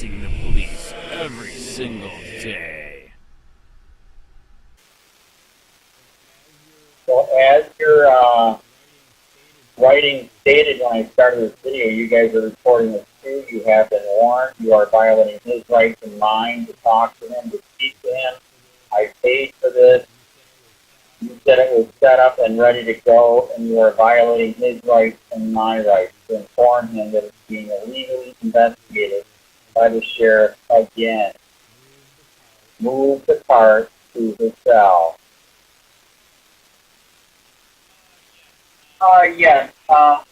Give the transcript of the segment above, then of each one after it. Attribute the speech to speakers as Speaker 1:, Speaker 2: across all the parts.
Speaker 1: facing the police every single day.
Speaker 2: So as your writing stated when I started this video, you guys are reporting this too. You have been warned. You are violating his rights and mine to talk to him, to speak to him. I paid for this. You said it was set up and ready to go, and you are violating his rights and my rights to inform him that it's being illegally investigated by the sheriff again. Move the cart to the cell. Yes. I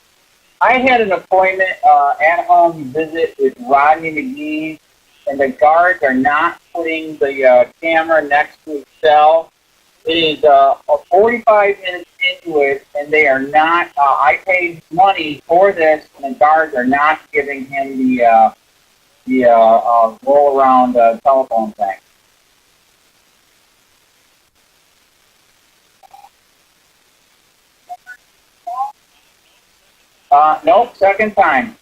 Speaker 2: had an appointment at home visit with Rodney Mcgee, and the guards are not putting the camera next to his cell. It is 45 minutes into it, and they are not. I paid money for this, and the guards are not giving him the roll around telephone thing. Nope, second time.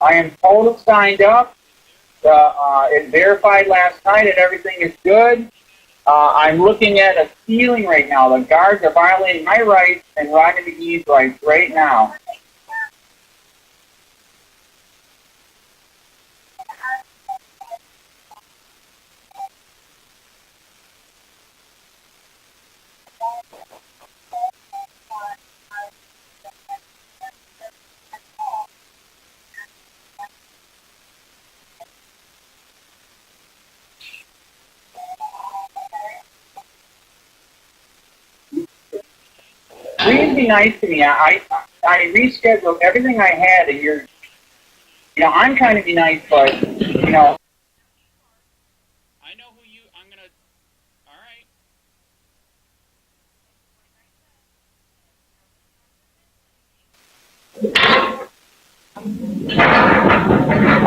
Speaker 2: I am total signed up. It verified last night and everything is good. I'm looking at a ceiling right now. The guards are violating my rights and Rodney McGee's rights right now. Please be nice to me. I rescheduled everything I had, and I'm trying to be nice, but,
Speaker 1: I know who you, I'm gonna,
Speaker 2: alright.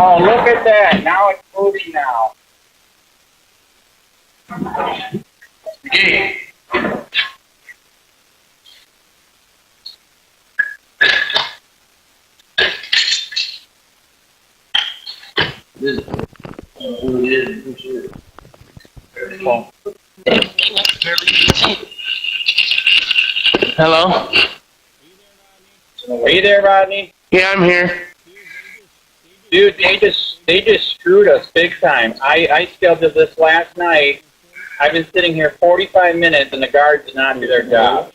Speaker 2: Oh, look at that. Now it's moving now.
Speaker 3: McGee. Hello?
Speaker 2: Are you there, Rodney?
Speaker 3: Yeah, I'm here.
Speaker 2: Dude, they just screwed us big time. I scheduled this last night. I've been sitting here 45 minutes, and the guards did not do their job.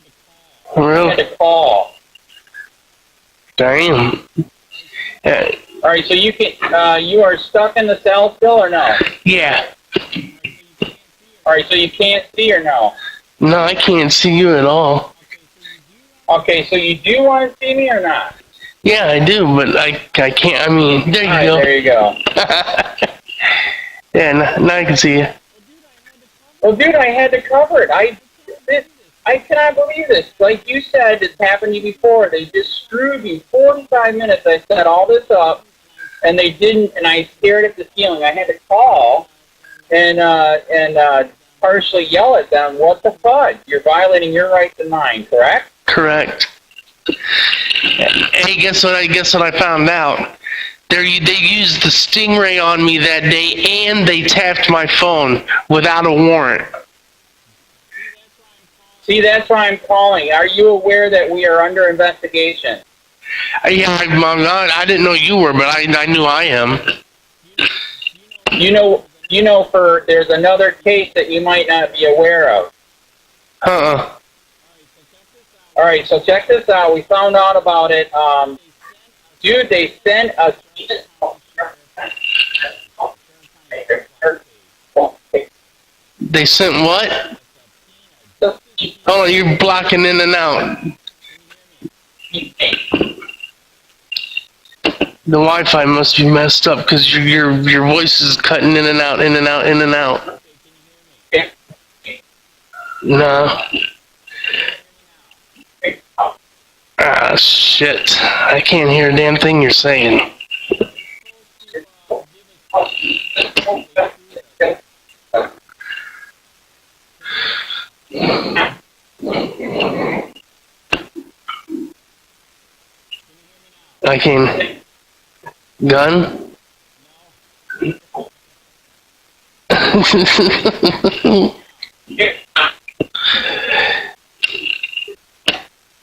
Speaker 3: Really?
Speaker 2: I had to call.
Speaker 3: Damn. Yeah.
Speaker 2: All right, so you are stuck in the cell still, or no?
Speaker 3: Yeah.
Speaker 2: All right, so you can't see, or no?
Speaker 3: No, I can't see you at all.
Speaker 2: Okay, so you do want to see me or not?
Speaker 3: Yeah, I do, but I can't. I mean, there you go.
Speaker 2: There you go.
Speaker 3: Yeah, now I can see you.
Speaker 2: Well, dude, I had to cover it. I cannot believe this. Like you said, it's happened to you before. They just screwed you 45 minutes. I set all this up, and they didn't, and I stared at the ceiling. I had to call and partially yell at them, what the fudge? You're violating your rights and mine, correct?
Speaker 3: Correct. Hey, guess what I found out? They used the Stingray on me that day, and they tapped my phone without a warrant.
Speaker 2: See, that's why I'm calling. Are you aware that we are under investigation?
Speaker 3: Yeah, I didn't know you were, but I knew I am.
Speaker 2: You know, there's another case that you might not be aware of. All right, so check this out. We found out about it. Dude, they sent us.
Speaker 3: They sent what? Oh, you're blocking in and out. The Wi-Fi must be messed up because your voice is cutting in and out, in and out, in and out. No. Ah, shit. I can't hear a damn thing you're saying. I can... Gun?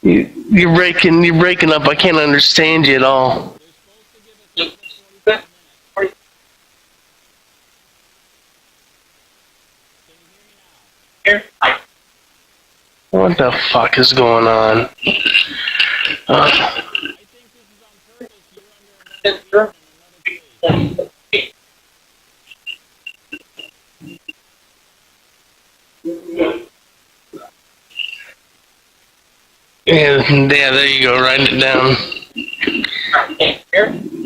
Speaker 3: You're breaking up. I can't understand you at all. What the fuck is going on? Yeah, there you go. Write it down.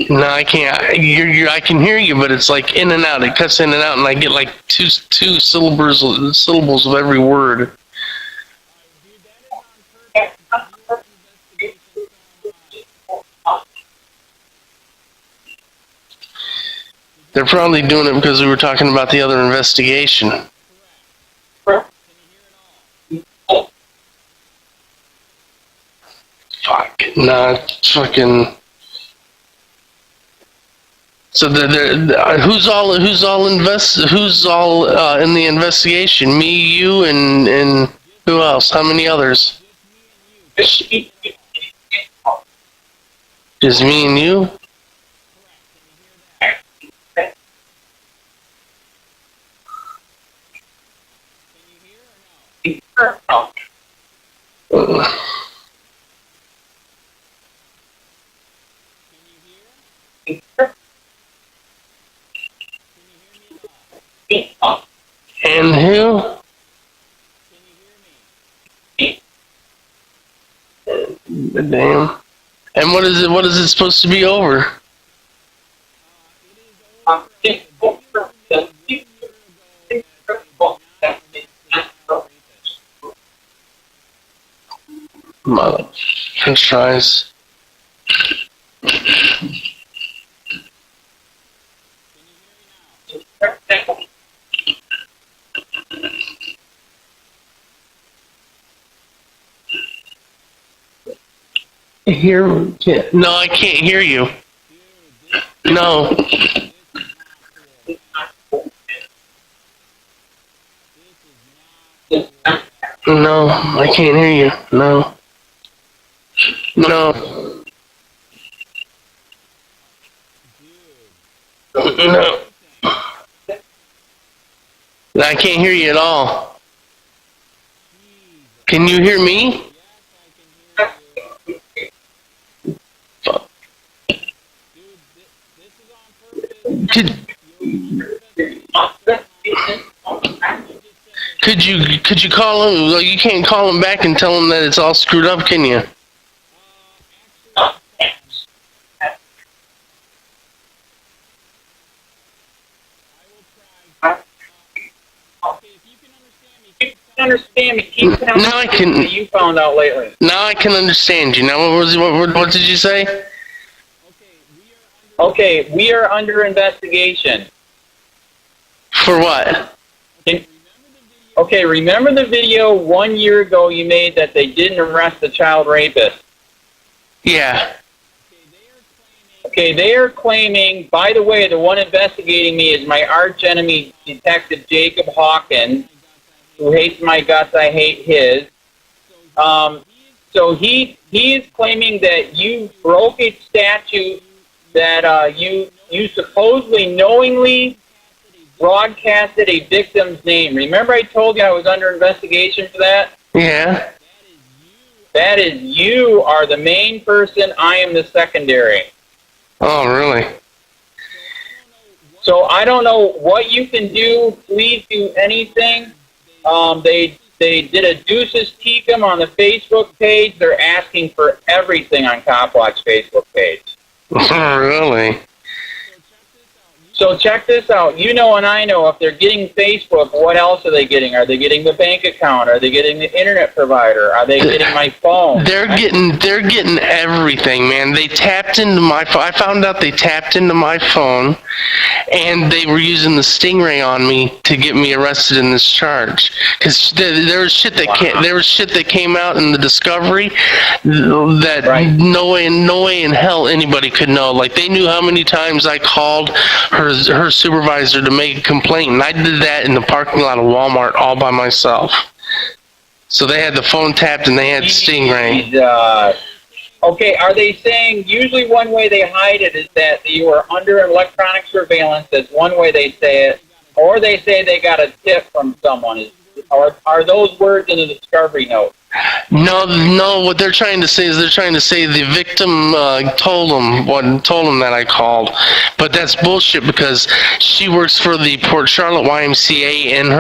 Speaker 3: No, I can't. I can hear you, but it's like in and out. It cuts in and out, and I get like two syllables of every word. They're probably doing it because we were talking about the other investigation. Fuck. Nah, fucking. So who's all in the investigation? Me, you, and who else? How many others? Just me and you? And who? Damn. And what is it supposed to be over? Mother French fries. No, I can't hear you. No. No, I can't hear you. No. No. No. I can't hear you at all. Can you hear me? Fuck. Could you call him? Well, you can't call him back and tell him that it's all screwed up, can you?
Speaker 2: Understand me. Keep telling
Speaker 3: now I can.
Speaker 2: What you found out lately.
Speaker 3: Now I can understand you. Now what did you say?
Speaker 2: Okay, we are under investigation.
Speaker 3: For what?
Speaker 2: Okay, remember the video 1 year ago you made that they didn't arrest the child rapist?
Speaker 3: Yeah.
Speaker 2: Okay, they are claiming, by the way, the one investigating me is my arch enemy, Detective Jacob Hawkins, who hates my guts, I hate his. So he is claiming that you broke a statute, that you supposedly knowingly broadcasted a victim's name. Remember I told you I was under investigation for that?
Speaker 3: Yeah.
Speaker 2: That is, you are the main person, I am the secondary.
Speaker 3: Oh, really?
Speaker 2: So I don't know what you can do. Please do anything. They did a Deuces Tecum on the Facebook page. They're asking for everything on Copwatch Facebook page.
Speaker 3: Really?
Speaker 2: So check this out. You know and I know if they're getting Facebook, what else are they getting? Are they getting the bank account? Are they getting the internet provider? Are they getting my phone?
Speaker 3: They're getting everything, man. They tapped into my phone. I found out they tapped into my phone, and they were using the stingray on me to get me arrested in this charge. Because there was shit that came out in the discovery that no way in hell anybody could know. Like, they knew how many times I called her supervisor to make a complaint, and I did that in the parking lot of Walmart all by myself. So they had the phone tapped and they had stingray.
Speaker 2: Okay, are they saying usually one way they hide it is that you are under electronic surveillance? That's one way they say it, or they say they got a tip from someone. Are those words in the discovery note?
Speaker 3: No. What they're trying to say is the victim told them that I called, but that's bullshit because she works for the Port Charlotte YMCA, and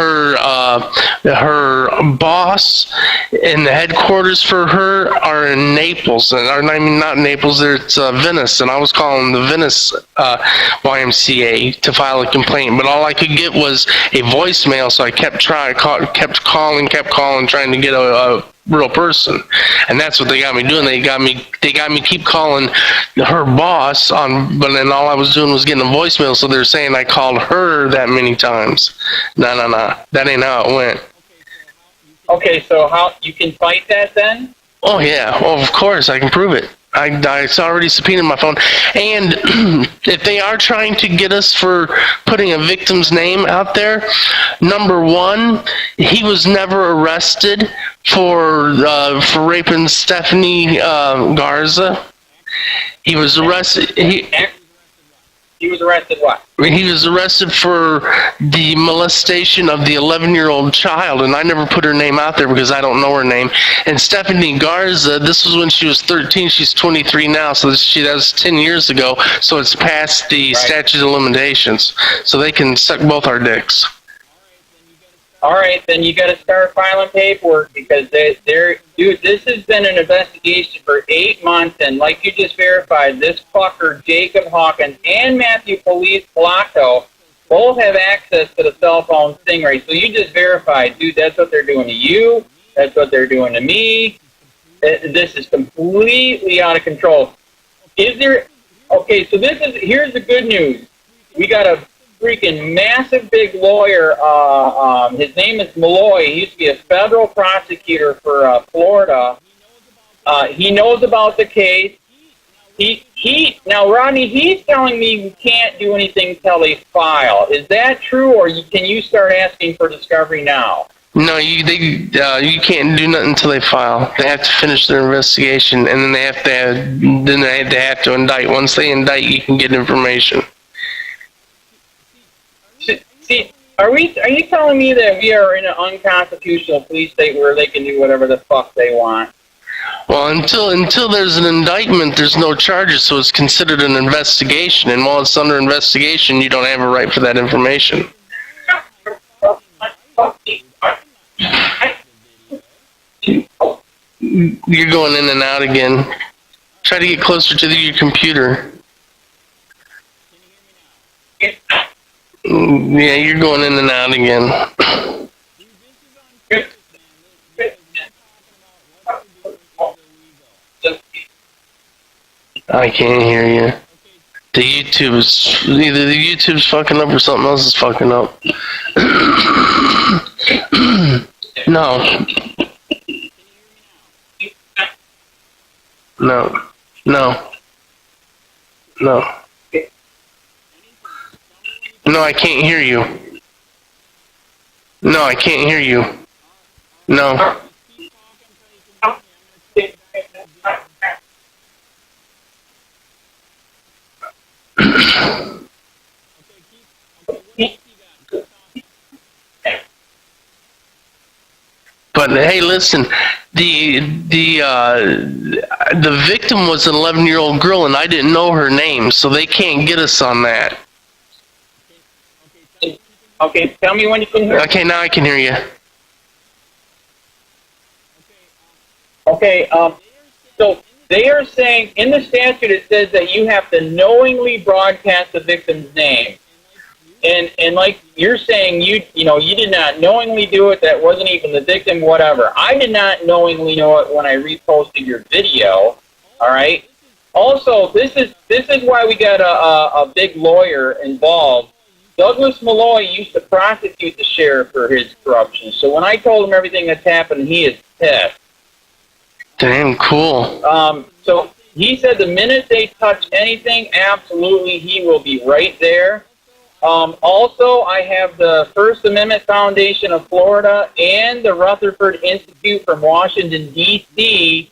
Speaker 3: her boss and the headquarters for her are in Naples, and I mean not Naples, it's Venice, and I was calling the Venice YMCA to file a complaint, but all I could get was a voicemail, so I kept calling, trying to get a real person, and that's what they got me doing. They got me keep calling her boss on, but then all I was doing was getting a voicemail. So they're saying I called her that many times. No, that ain't how it went.
Speaker 2: Okay, so how you can fight that then?
Speaker 3: Oh yeah, well of course I can prove it. It's already subpoenaed my phone, and if they are trying to get us for putting a victim's name out there, number one, he was never arrested for raping Stephanie Garza. He was arrested.
Speaker 2: He was arrested what?
Speaker 3: He was arrested for the molestation of the 11-year-old child, and I never put her name out there because I don't know her name. And Stephanie Garza, this was when she was 13. She's 23 now, so that was 10 years ago. So it's past the statute of limitations, so they can suck both our dicks.
Speaker 2: All right, then you got to start filing paperwork because dude, this has been an investigation for 8 months, and like you just verified, this fucker, Jacob Hawkins, and Matthew Police Blocko both have access to the cell phone stingray. So you just verified, dude, that's what they're doing to you. That's what they're doing to me. This is completely out of control. Okay, so here's the good news. We got a freaking massive big lawyer. His name is Malloy. He used to be a federal prosecutor for Florida. He knows about the case. Now, Rodney, he's telling me we can't do anything until they file. Is that true, or can you start asking for discovery now?
Speaker 3: No, you can't do nothing until they file. They have to finish their investigation, and then they have to indict. Once they indict, you can get information.
Speaker 2: See, are you telling me that we are in an unconstitutional police state where they can do whatever the fuck they want?
Speaker 3: Well, until there's an indictment, there's no charges, so it's considered an investigation. And while it's under investigation, you don't have a right for that information. You're going in and out again. Try to get closer to your computer. Yeah, you're going in and out again. I can't hear you. Either the YouTube's fucking up or something else is fucking up. No. No, I can't hear you. No, I can't hear you. No. But hey, listen, the victim was an 11-year-old girl, and I didn't know her name, so they can't get us on that.
Speaker 2: Okay, tell me when you can hear.
Speaker 3: Okay, now I can hear you.
Speaker 2: Okay, so they are saying in the statute it says that you have to knowingly broadcast the victim's name. And like you're saying, you know, you did not knowingly do it. That wasn't even the victim, whatever. I did not knowingly know it when I reposted your video. All right. Also, this is why we got a big lawyer involved. Douglas Malloy used to prosecute the sheriff for his corruption. So when I told him everything that's happened, he is pissed.
Speaker 3: Damn cool.
Speaker 2: So he said the minute they touch anything, absolutely, he will be right there. Also, I have the First Amendment Foundation of Florida and the Rutherford Institute from Washington, D.C.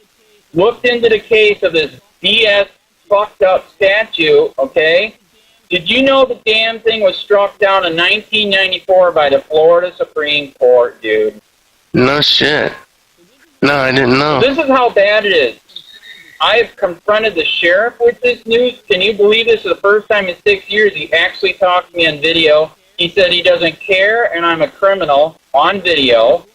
Speaker 2: looked into the case of this BS fucked up statue, okay? Did you know the damn thing was struck down in 1994 by the Florida Supreme Court, dude?
Speaker 3: No shit. No, I didn't know.
Speaker 2: This is how bad it is. I have confronted the sheriff with this news. Can you believe this is the first time in 6 years he actually talked to me on video? He said he doesn't care and I'm a criminal on video.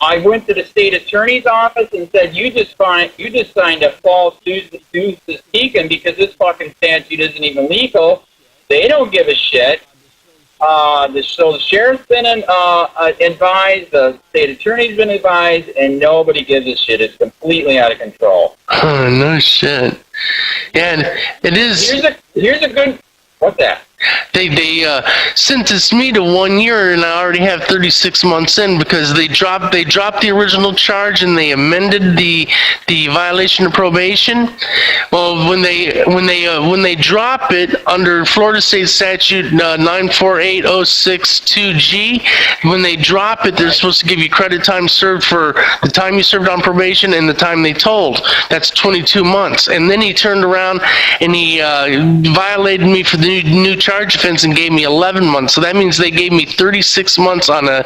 Speaker 2: I went to the state attorney's office and said, you just signed a false dues to Deacon because this fucking statute isn't even legal. They don't give a shit. So the sheriff's been advised, the state attorney's been advised, and nobody gives a shit. It's completely out of control.
Speaker 3: Oh, no shit. Yeah, and it is.
Speaker 2: Here's a good. What's that?
Speaker 3: They sentenced me to 1 year, and I already have 36 months in because they dropped the original charge and they amended the violation of probation. Well, when they drop it under Florida State Statute 948062G, when they drop it, they're supposed to give you credit time served for the time you served on probation and the time they told. That's 22 months. And then he turned around and he violated me for the new charge offense and gave me 11 months. So that means they gave me 36 months on a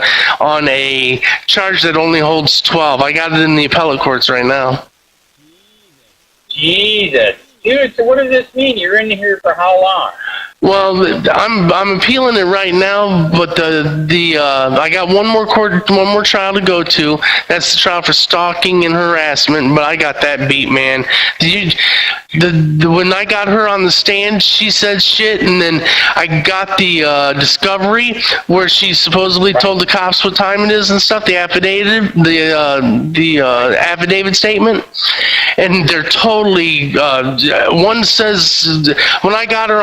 Speaker 3: charge that only holds 12. I got it in the appellate courts right now.
Speaker 2: Jesus. Dude, so what does this mean? You're in here for how long?
Speaker 3: Well, I'm appealing it right now, but I got one more trial to go to. That's the trial for stalking and harassment, but I got that beat, man. When I got her on the stand, she said shit, and then I got the discovery where she supposedly told the cops what time it is and stuff. The affidavit, the affidavit statement, and they're totally. One says when I got her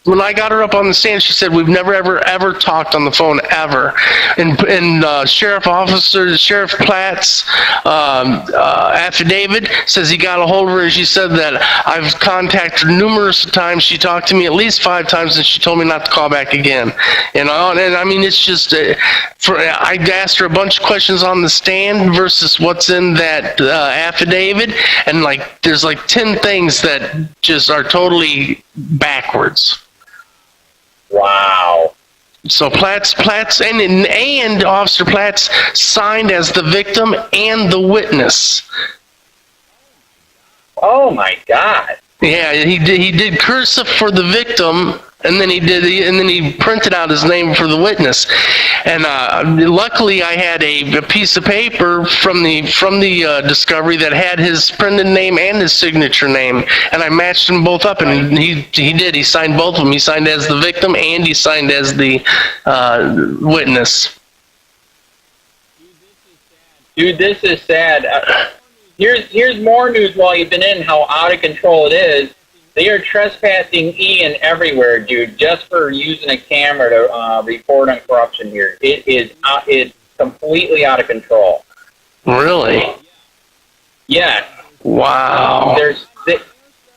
Speaker 3: when I got her up on the stand, she said, we've never, ever talked on the phone, ever. And Sheriff Platt's affidavit says he got a hold of her, and she said that I've contacted her numerous times. She talked to me at least 5 times, and she told me not to call back again. And I mean, it's just, I asked her a bunch of questions on the stand versus what's in that affidavit, and like there's like 10 things that just are totally backwards.
Speaker 2: Wow.
Speaker 3: So Platt's and Officer Platt's signed as the victim and the witness.
Speaker 2: Oh my God.
Speaker 3: Yeah, he did cursive for the victim, and then he printed out his name for the witness. And luckily, I had a piece of paper from the discovery that had his printed name and his signature name, and I matched them both up. And he signed both of them. He signed as the victim and he signed as the witness.
Speaker 2: Dude, this is sad. Here's more news while you've been in, how out of control it is. They are trespassing Ian everywhere, dude, just for using a camera to report on corruption here. It's completely out of control.
Speaker 3: Really?
Speaker 2: Yes.
Speaker 3: Wow.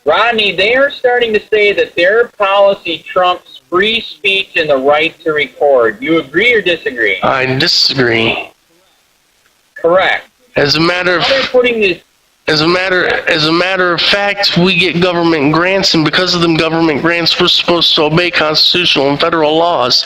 Speaker 2: Rodney, they are starting to say that their policy trumps free speech and the right to record. You agree or disagree?
Speaker 3: I disagree.
Speaker 2: Correct.
Speaker 3: As a matter of fact, we get government grants, and because of them government grants, we're supposed to obey constitutional and federal laws.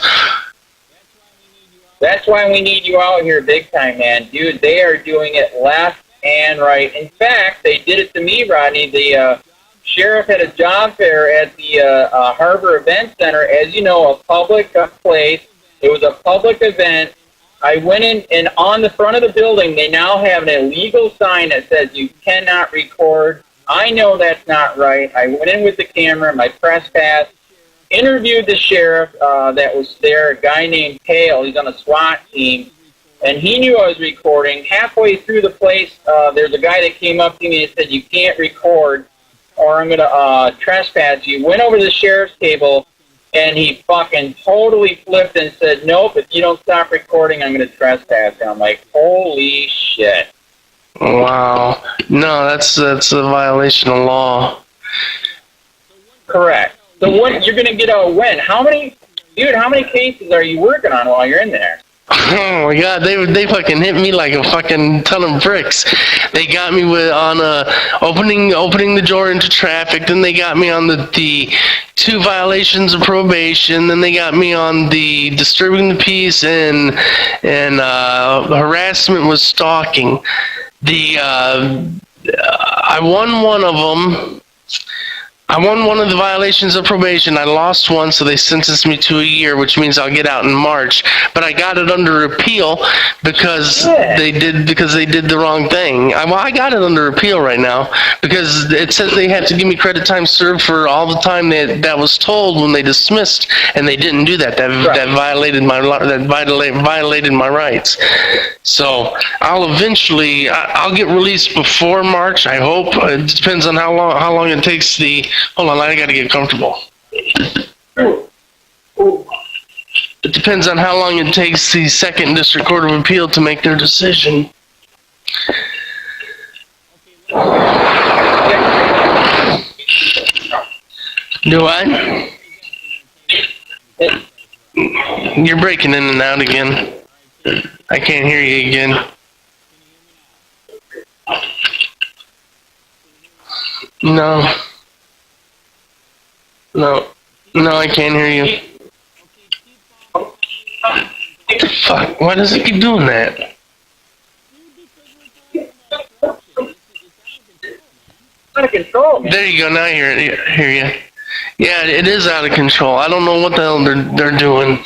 Speaker 2: That's why we need you out here big time, man. Dude, they are doing it left and right. In fact, they did it to me, Rodney. The sheriff had a job fair at the Harbor Event Center. As you know, a public place. It was a public event. I went in, and on the front of the building, they now have an illegal sign that says you cannot record. I know that's not right. I went in with the camera, my press pass, interviewed the sheriff that was there, a guy named Hale. He's on a SWAT team, and he knew I was recording. Halfway through the place, there's a guy that came up to me and said, "You can't record, or I'm going to trespass you." Went over to the sheriff's table, and he fucking totally flipped and said, "Nope, if you don't stop recording, I'm going to trespass you." I'm like, holy shit.
Speaker 3: Wow. No, that's a violation of law.
Speaker 2: Correct. So what, you're going to get a win. How many cases are you working on while you're in there?
Speaker 3: Oh my God, they fucking hit me like a fucking ton of bricks. They got me on opening the door into traffic. Then they got me on the 2 violations of probation. Then they got me on the disturbing the peace and harassment with stalking. I won one of them. I won one of the violations of probation. I lost one, so they sentenced me to a year, which means I'll get out in March. But I got it under appeal because they did the wrong thing. I got it under appeal right now because it says they have to give me credit time served for all the time that was told when they dismissed, and they didn't do that. That violated my rights. So I'll get released before March. I hope. It depends on how long it takes the. Hold on, I gotta get comfortable. It depends on how long it takes the 2nd District Court of Appeal to make their decision. Do what? You're breaking in and out again. I can't hear you again. No, I can't hear you. Fuck, why does it keep doing that?
Speaker 2: Out of control, man.
Speaker 3: There you go, now I hear you. Yeah, it is out of control. I don't know what the hell they're doing.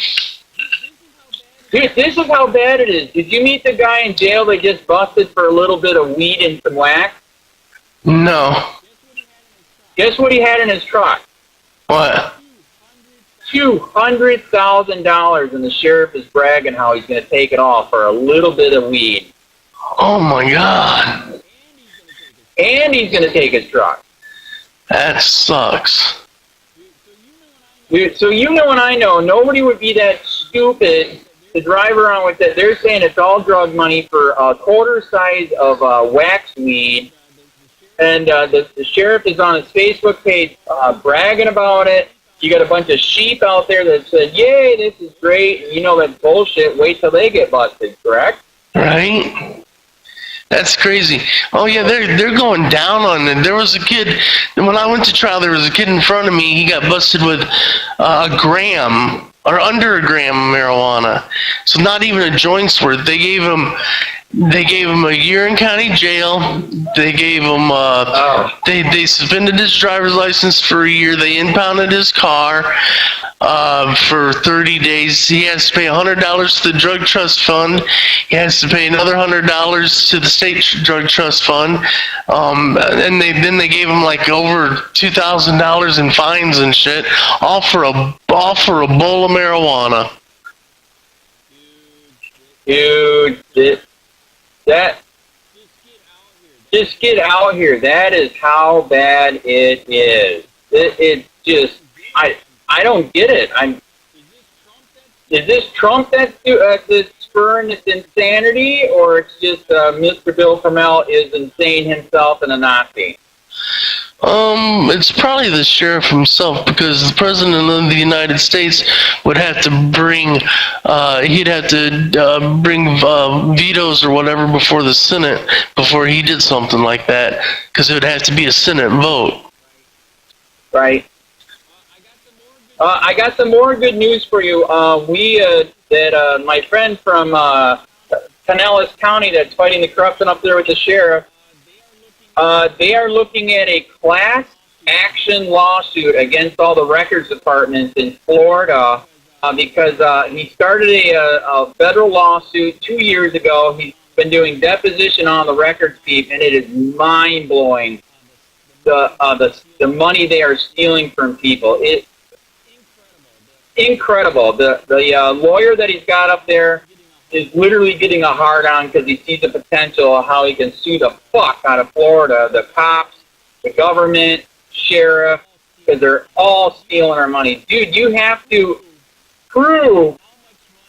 Speaker 2: Dude, this is how bad it is. Did you meet the guy in jail that just busted for a little bit of weed and some wax?
Speaker 3: No.
Speaker 2: Guess what he had in his truck?
Speaker 3: What?
Speaker 2: $200,000, and the sheriff is bragging how he's going to take it all for a little bit of weed.
Speaker 3: Oh my God.
Speaker 2: And he's going to take his truck.
Speaker 3: That sucks.
Speaker 2: Dude, so you know and I know, nobody would be that stupid to drive around with that. They're saying it's all drug money for a quarter size of wax weed. And the sheriff is on his Facebook page bragging about it. You got a bunch of sheep out there that said, "Yay, this is great." And you know that's bullshit. Wait till they get busted, correct?
Speaker 3: Right. That's crazy. Oh yeah, they're going down on it. There was a kid when I went to trial. There was a kid in front of me. He got busted with a gram or under a gram of marijuana. So not even a joint's worth. They gave him a year in county jail. They gave him they suspended his driver's license for a year. They impounded his car for 30 days. He has to pay $100 to the drug trust fund. He has to pay another $100 to the state drug trust fund. And then they gave him like over $2,000 in fines and shit, all for a bowl of marijuana.
Speaker 2: Dude, just get out here. That is how bad it is. It just, I don't get it. Is this Trump that's spurring this insanity, or it's just Mr. Bill PRUMMELL is insane himself and a Nazi?
Speaker 3: It's probably the sheriff himself, because the president of the United States would have to bring, bring vetoes or whatever before the Senate before he did something like that, because it would have to be a Senate vote.
Speaker 2: Right. I got some more good news for you. My friend from Pinellas County that's fighting the corruption up there with the sheriff, they are looking at a class action lawsuit against all the records departments in Florida because he started a federal lawsuit 2 years ago. He's been doing deposition on the records people, and it is mind-blowing the money they are stealing from people. incredible. The lawyer that he's got up there is literally getting a hard on because he sees the potential of how he can sue the fuck out of Florida, the cops, the government, sheriff, because they're all stealing our money. Dude, you have to prove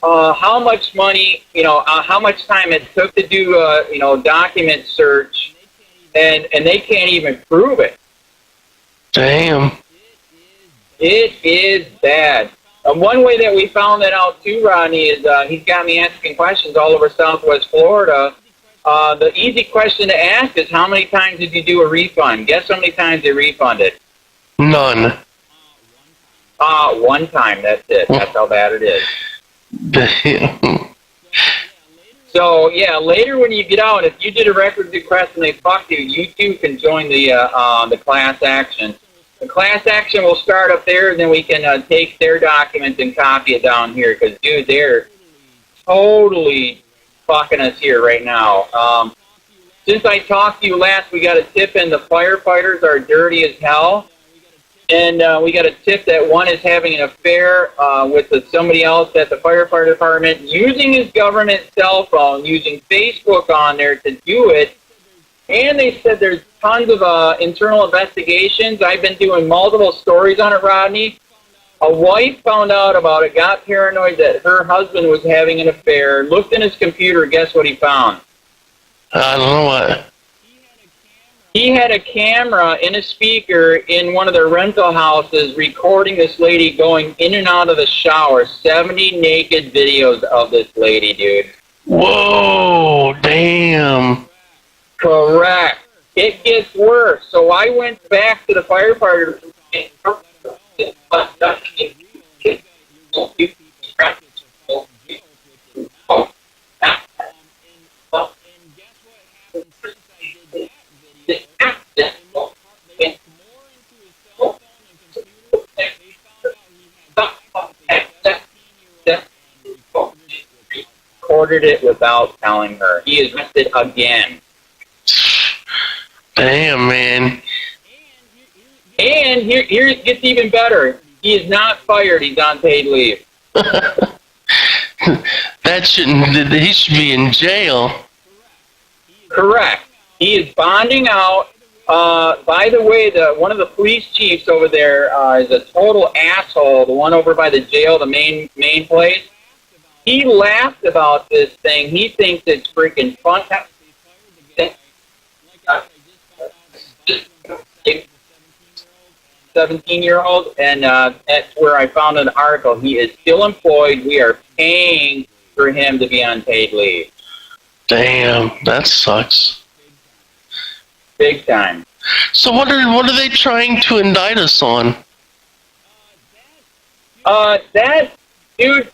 Speaker 2: how much money, how much time it took to do a, document search, and they can't even prove it.
Speaker 3: Damn.
Speaker 2: It is bad. One way that we found that out too, Rodney, is he's got me asking questions all over Southwest Florida. The easy question to ask is, how many times did you do a refund? Guess how many times they refunded?
Speaker 3: None.
Speaker 2: One time, that's it. That's how bad it is.
Speaker 3: Damn.
Speaker 2: So, yeah, later when you get out, if you did a records request and they fucked you, you too can join the class action. The class action will start up there, and then we can take their documents and copy it down here, because, dude, they're totally fucking us here right now. Since I talked to you last, we got a tip in the firefighters are dirty as hell, and we got a tip that one is having an affair with somebody else at the firefighter department, using his government cell phone, using Facebook on there to do it. And they said there's tons of internal investigations. I've been doing multiple stories on it, Rodney. A wife found out about it, got paranoid that her husband was having an affair, looked in his computer, guess what he found?
Speaker 3: I don't know what.
Speaker 2: He had a camera in a speaker in one of their rental houses recording this lady going in and out of the shower. 70 naked videos of this lady, dude.
Speaker 3: Whoa, damn.
Speaker 2: Correct. It gets worse. So I went back to the firefighter. Recorded it without telling her. He is arrested again.
Speaker 3: Damn, man.
Speaker 2: And here it gets even better. He is not fired. He's on paid leave.
Speaker 3: That shouldn't. He should be in jail.
Speaker 2: Correct. He is bonding out. By the way, one of the police chiefs over there is a total asshole. The one over by the jail, the main place. He laughed about this thing. He thinks it's freaking fun. 17-year-old, and that's where I found an article. He is still employed. We are paying for him to be on paid leave.
Speaker 3: Damn, that sucks.
Speaker 2: Big time.
Speaker 3: So what are they trying to indict us on?
Speaker 2: That dude.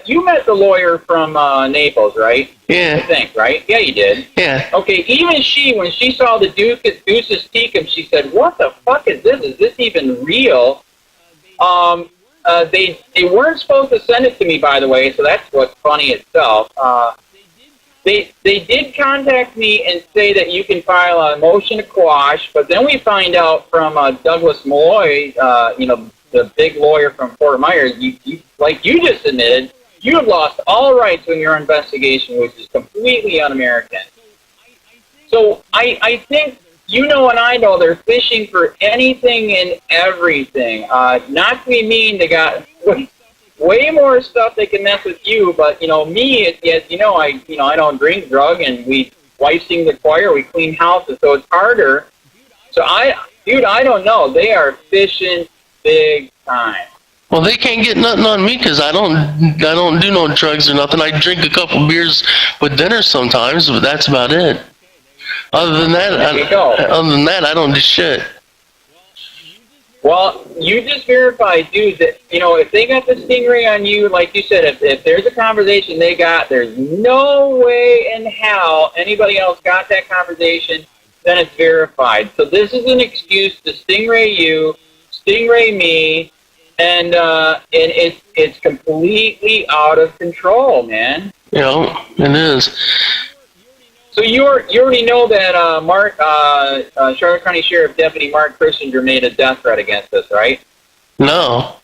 Speaker 2: You met the lawyer from Naples, right?
Speaker 3: Yeah.
Speaker 2: I think, right? Yeah, you did.
Speaker 3: Yeah.
Speaker 2: Okay, even she, when she saw the Deuce's Teakum, she said, "What the fuck is this? Is this even real?" They weren't supposed to send it to me, by the way, so that's what's funny itself. They did contact me and say that you can file a motion to quash, but then we find out from Douglas Malloy, the big lawyer from Fort Myers, you like you just admitted, you have lost all rights in your investigation, which is completely un-American. So I think, and I know they're fishing for anything and everything. Not to be mean, they got way more stuff they can mess with you, but me, I don't drink, drug, and wife sing the choir, we clean houses, so it's harder. So I don't know. They are fishing big time.
Speaker 3: Well, they can't get nothing on me because I don't do no drugs or nothing. I drink a couple beers with dinner sometimes, but that's about it. Other than that, I don't do shit.
Speaker 2: Well, you just verified, dude, that if they got the stingray on you, like you said, if there's a conversation they got, there's no way in hell anybody else got that conversation, then it's verified. So this is an excuse to stingray you, stingray me, and it's completely out of control, man.
Speaker 3: It is.
Speaker 2: So you already know that Charlotte County Sheriff Deputy Mark Christinger made a death threat against us, right?
Speaker 3: No.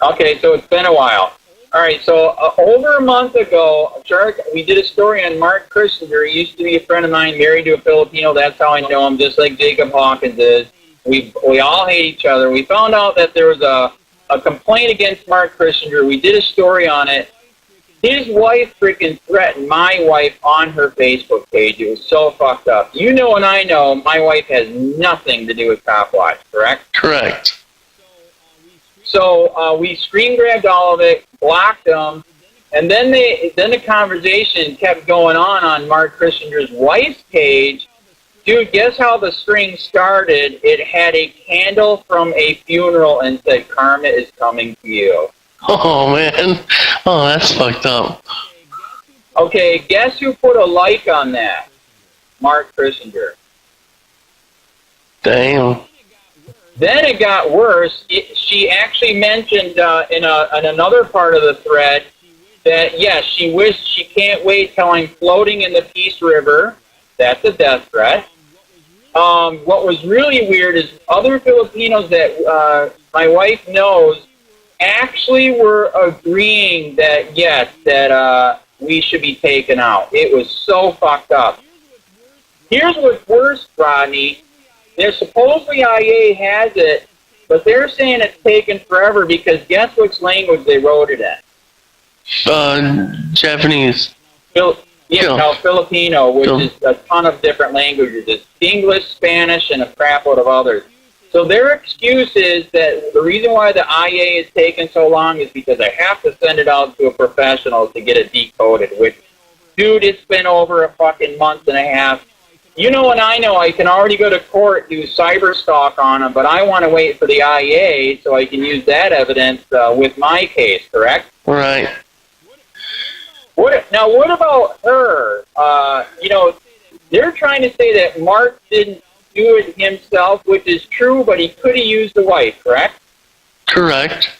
Speaker 2: Okay, so it's been a while. All right, so over a month ago, we did a story on Mark Christinger. He used to be a friend of mine, married to a Filipino. That's how I know him, just like Jacob Hawkins is. We all hate each other. We found out that there was a complaint against Mark Christinger. We did a story on it. His wife freaking threatened my wife on her Facebook page. It was so fucked up. You know and I know my wife has nothing to do with Copwatch, correct?
Speaker 3: Correct.
Speaker 2: So we screen grabbed all of it, blocked them, and then the conversation kept going on Mark Christinger's wife's page. Dude, guess how the string started? It had a candle from a funeral and said, "Karma is coming to you."
Speaker 3: Oh, man. Oh, that's fucked up.
Speaker 2: Okay, guess who put a like on that? Mark Christinger.
Speaker 3: Damn.
Speaker 2: Then it got worse. She actually mentioned in another part of the thread that, yes, she can't wait till I'm floating in the Peace River. That's a death threat. What was really weird is other Filipinos that my wife knows actually were agreeing that, yes, that we should be taken out. It was so fucked up. Here's what's worse, Rodney. They're supposedly IA has it, but they're saying it's taken forever because guess which language they wrote it in?
Speaker 3: Japanese.
Speaker 2: Filipino, which is a ton of different languages. It's English, Spanish, and a crapload of others. So their excuse is that the reason why the IA is taking so long is because I have to send it out to a professional to get it decoded, which, dude, it's been over a fucking month and a half. You know and I know I can already go to court, do cyber stalk on them, but I want to wait for the IA so I can use that evidence with my case, correct?
Speaker 3: Right.
Speaker 2: What about her? They're trying to say that Mark didn't do it himself, which is true, but he could have used the wife, correct?
Speaker 3: Correct.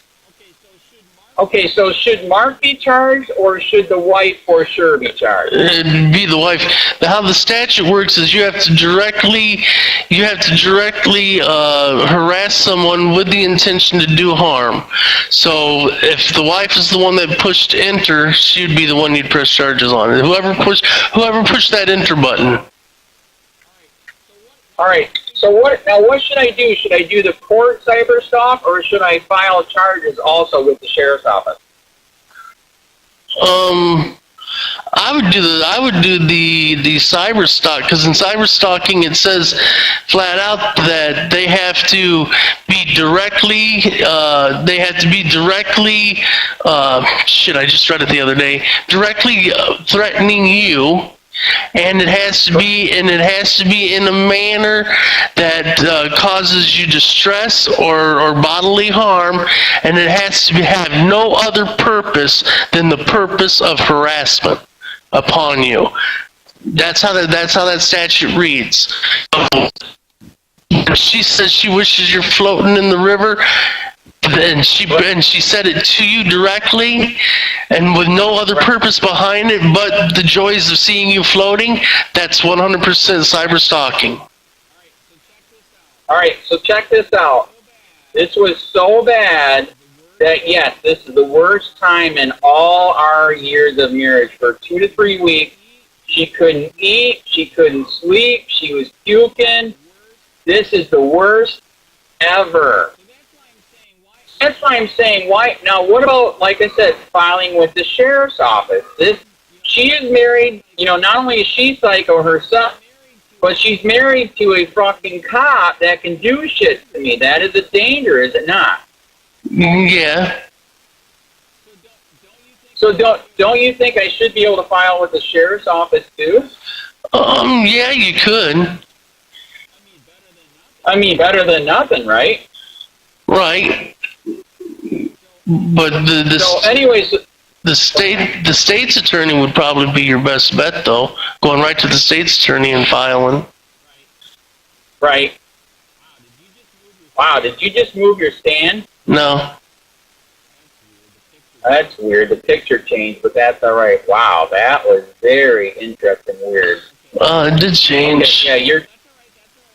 Speaker 2: Okay, so should Mark be charged, or should the wife for sure be charged?
Speaker 3: It'd be the wife. How the statute works is you have to directly harass someone with the intention to do harm. So if the wife is the one that pushed enter, she'd be the one you'd press charges on. Whoever pushed that enter button.
Speaker 2: All right. So what should I do? Should I do the court cyber stalk, or should I file charges also with the sheriff's office?
Speaker 3: I would do the cyber stalk, because in cyber stalking it says flat out that they have to be directly I just read it the other day, directly threatening you. And it has to be in a manner that causes you distress or bodily harm, and it has to have no other purpose than the purpose of harassment upon you. That's how that statute reads. She says she wishes you're floating in the river. And she said it to you directly, and with no other purpose behind it but the joys of seeing you floating. That's 100% cyber stalking.
Speaker 2: All right, so check this out. This was so bad that, yes, this is the worst time in all our years of marriage. For 2 to 3 weeks, she couldn't eat, she couldn't sleep, she was puking. This is the worst ever. That's why I'm saying, why now? What about, like I said, filing with the sheriff's office? She is married. Not only is she psycho herself, but she's married to a fucking cop that can do shit to me. That is a danger, is it not?
Speaker 3: Yeah.
Speaker 2: So don't you think I should be able to file with the sheriff's office too?
Speaker 3: Yeah, you could.
Speaker 2: I mean, better than nothing, right?
Speaker 3: Right. But the state's attorney would probably be your best bet, though. Going right to the state's attorney and filing.
Speaker 2: Right. Wow, did you just move your stand?
Speaker 3: No.
Speaker 2: That's weird. The picture changed, but that's all right. Wow, that was very interesting. Weird.
Speaker 3: It did change.
Speaker 2: Okay, yeah,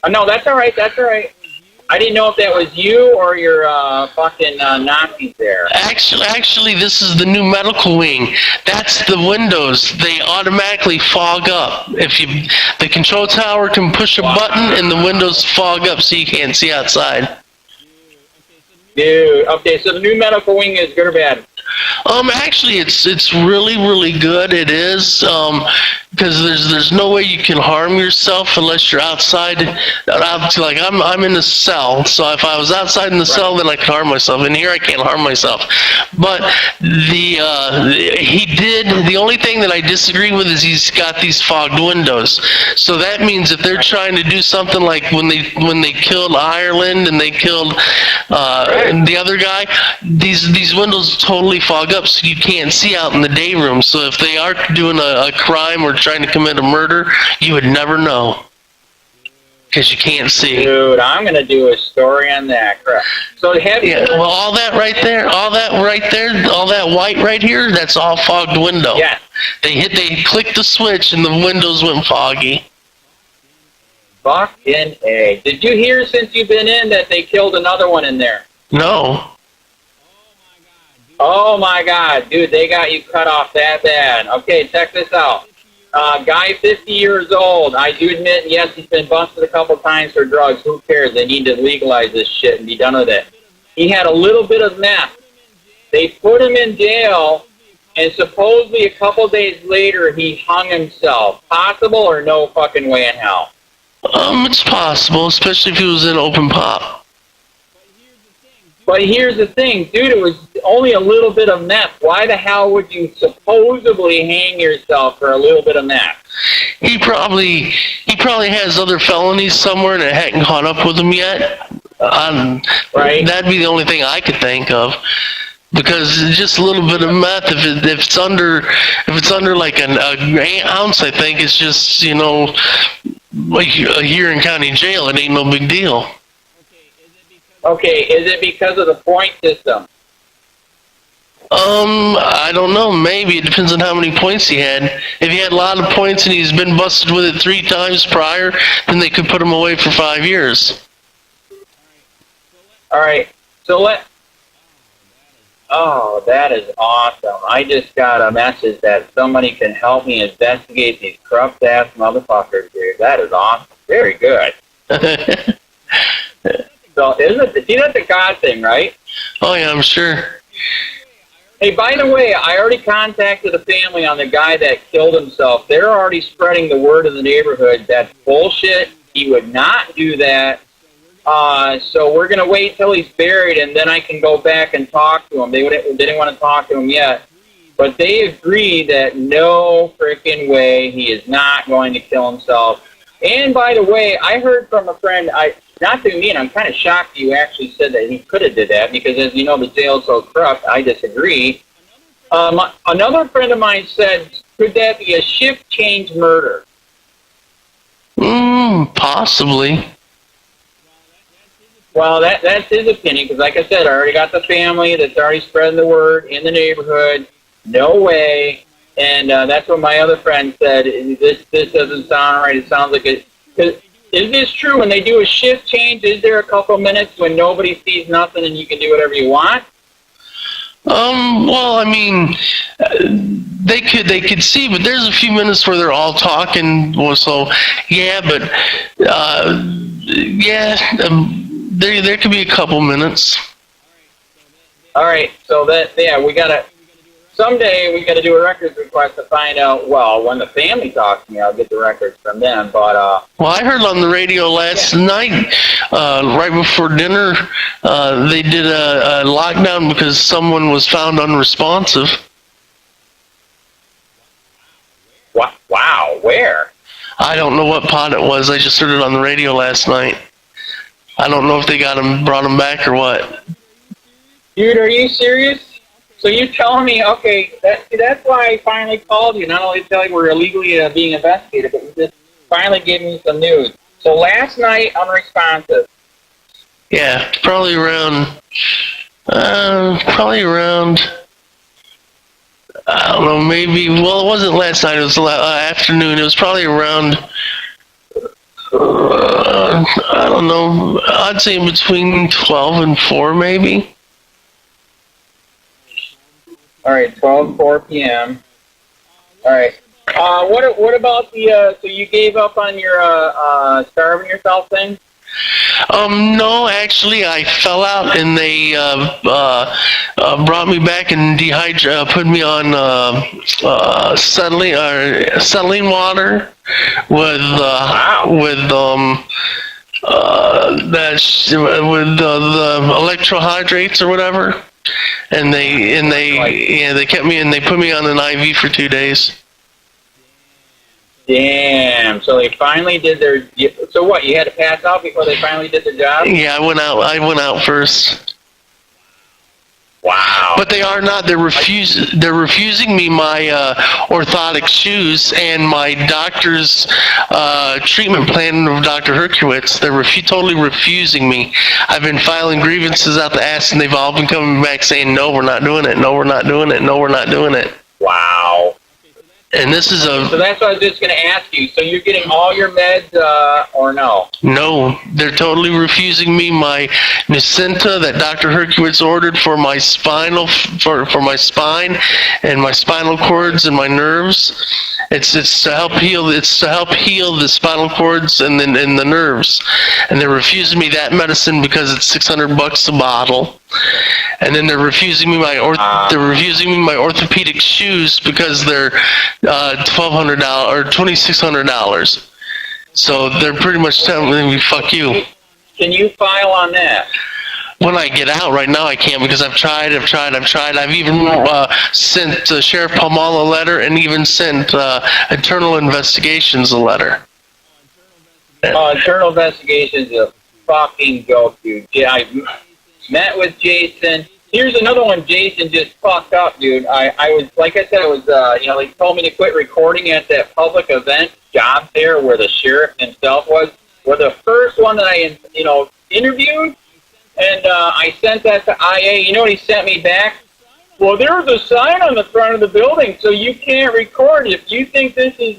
Speaker 2: no, that's all right. That's all right. I didn't know if that was you or your fucking Nazis there.
Speaker 3: Actually, this is the new medical wing. That's the windows. They automatically fog up. The control tower can push a button and the windows fog up so you can't see outside.
Speaker 2: Dude, okay, so the new medical wing is good or bad?
Speaker 3: Actually, it's really, really good. It is, because there's no way you can harm yourself unless you're outside. Like I'm in a cell, so if I was outside in the cell, then I could harm myself. And here I can't harm myself. But the only thing that I disagree with is he's got these fogged windows. So that means if they're trying to do something like when they killed Ireland and they killed the other guy, these windows totally fog up so you can't see out in the day room. So if they are doing a crime or trying to commit a murder, you would never know because you can't see.
Speaker 2: Dude, I'm gonna do a story on that crap. So
Speaker 3: well, all that right there, all that white right here, that's all fogged window.
Speaker 2: Yeah.
Speaker 3: They clicked the switch and the windows went foggy.
Speaker 2: Fucking A. Did you hear since you've been in that they killed another one in there?
Speaker 3: No.
Speaker 2: Oh my God, dude, they got you cut off that bad. Okay, check this out. Guy 50 years old. I do admit, yes, he's been busted a couple times for drugs. Who cares? They need to legalize this shit and be done with it. He had a little bit of meth. They put him in jail, and supposedly a couple days later, he hung himself. Possible or no fucking way in hell?
Speaker 3: It's possible, especially if he was in open pop.
Speaker 2: But here's the thing, dude, it was only a little bit of meth. Why the hell would you supposedly hang yourself for a little bit of meth?
Speaker 3: He probably has other felonies somewhere and it hadn't caught up with him yet.
Speaker 2: Right.
Speaker 3: That'd be the only thing I could think of. Because just a little bit of meth, if it's under like an ounce, I think it's just, like a year in county jail. It ain't no big deal.
Speaker 2: Okay, is it because of the point system?
Speaker 3: I don't know. Maybe. It depends on how many points he had. If he had a lot of points and he's been busted with it 3 times prior, then they could put him away for 5 years.
Speaker 2: All right, so oh, that is awesome. I just got a message that somebody can help me investigate these corrupt-ass motherfuckers, dude. That is awesome. Very good. So, see, that's a God thing, right?
Speaker 3: Oh, yeah, I'm sure.
Speaker 2: Hey, by the way, I already contacted the family on the guy that killed himself. They're already spreading the word in the neighborhood. That's bullshit. He would not do that. So we're going to wait till he's buried, and then I can go back and talk to him. They didn't want to talk to him yet. But they agreed that no freaking way he is not going to kill himself. And by the way, I heard from a friend, not through me, and I'm kind of shocked you actually said that he could have did that, because as you know, the jail's so corrupt. I disagree. Another friend of mine said, could that be a shift change murder?
Speaker 3: Possibly.
Speaker 2: Well, that's his opinion, because like I said, I already got the family that's already spreading the word in the neighborhood. No way. And that's what my other friend said. This doesn't sound right. It sounds like it. Is this true? When they do a shift change, is there a couple minutes when nobody sees nothing and you can do whatever you want?
Speaker 3: Well, I mean, they could see, but there's a few minutes where they're all talking. Well, so yeah, but there could be a couple minutes.
Speaker 2: All right, so someday we gotta do a records request to find out. Well, when the family talks to me, I'll get the records from them. But
Speaker 3: well, I heard on the radio last night, right before dinner, they did a lockdown because someone was found unresponsive.
Speaker 2: Wow, where?
Speaker 3: I don't know what pod it was. I just heard it on the radio last night. I don't know if they brought him back or what.
Speaker 2: Dude, are you serious? So you're telling me, okay, that's why I finally called you. Not only to tell you we're illegally being investigated, but you just finally gave me some news. So last night, unresponsive.
Speaker 3: Yeah, probably around, I don't know, maybe, well, it wasn't last night, it was afternoon. It was probably around I don't know. I'd say between 12 and 4, maybe.
Speaker 2: All right, 12, 4 p.m. All right. What about the, so you gave up on your starving yourself thing?
Speaker 3: No, actually, I fell out, and they brought me back and put me on settling water with the electrohydrates or whatever, and they kept me and they put me on an IV for 2 days.
Speaker 2: Damn. So they finally did their. So what? You had to pass out before they finally did their job?
Speaker 3: Yeah, I went out first.
Speaker 2: Wow.
Speaker 3: But they are not. They're refusing me my orthotic shoes and my doctor's treatment plan of Dr. Herkowitz. They're totally refusing me. I've been filing grievances out the ass, and they've all been coming back saying, "No, we're not doing it. No, we're not doing it. No, we're not doing it."
Speaker 2: Wow.
Speaker 3: And this is a...
Speaker 2: So that's what I was just going to ask you. So you're getting all your meds or no?
Speaker 3: No, they're totally refusing me my Nucynta that Dr. Herkowitz ordered for my spinal for my spine and my spinal cords and my nerves. It's to help heal. It's to help heal the spinal cords and the nerves. And they're refusing me that medicine because it's $600 a bottle. And then they're refusing me my orthopedic shoes because they're $1,200 or $2,600. So they're pretty much telling me, "Fuck you."
Speaker 2: Can you file on that?
Speaker 3: When I get out, right now I can't because I've tried. I've even sent Sheriff Palmall a letter and even sent Internal Investigations a letter.
Speaker 2: Internal Investigations is a fucking joke, dude. Yeah, I met with Jason. Here's another one. Jason just fucked up, dude. I was, like I said, I was, they told me to quit recording at that public event job fair where the sheriff himself was. Well, the first one that I, interviewed, and I sent that to IA. You know what he sent me back? Well, there was a sign on the front of the building, so you can't record. If you think this is,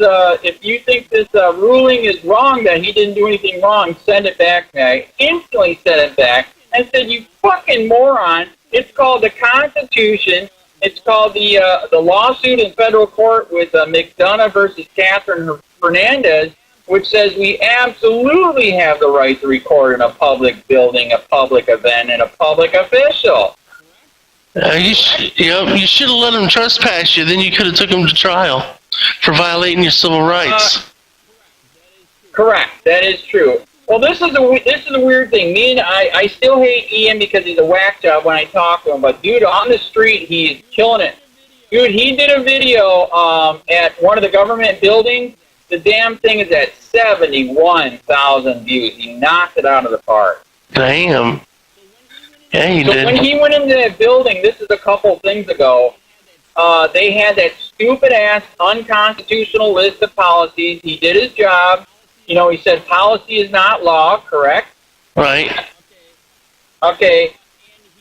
Speaker 2: ruling is wrong, that he didn't do anything wrong, send it back to me. I instantly sent it back and said, "You fucking moron. It's called the Constitution. It's called the lawsuit in federal court with McDonough versus Catherine Fernandez, which says we absolutely have the right to record in a public building, a public event, and a public official."
Speaker 3: You should have let him trespass you. Then you could have took him to trial for violating your civil rights.
Speaker 2: Correct. That is true. Well, this is a weird thing. Me and I still hate Ian because he's a whack job when I talk to him. But dude, on the street, he's killing it. Dude, he did a video at one of the government buildings. The damn thing is at 71,000 views. He knocked it out of the park.
Speaker 3: Damn. Yeah, he did.
Speaker 2: So when he went into that building, this is a couple things ago, they had that stupid-ass, unconstitutional list of policies. He did his job. He said policy is not law, correct?
Speaker 3: Right.
Speaker 2: Okay.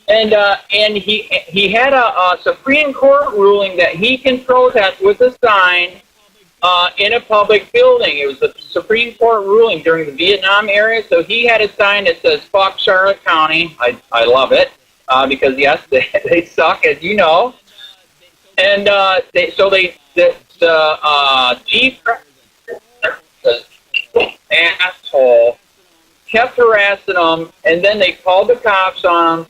Speaker 2: And he had a Supreme Court ruling that he can protest with a sign in a public building. It was a Supreme Court ruling during the Vietnam era, so he had a sign that says "Fuck Charlotte County." I love it because yes, they suck, as you know. And the chief asshole kept harassing them, and then they called the cops on him.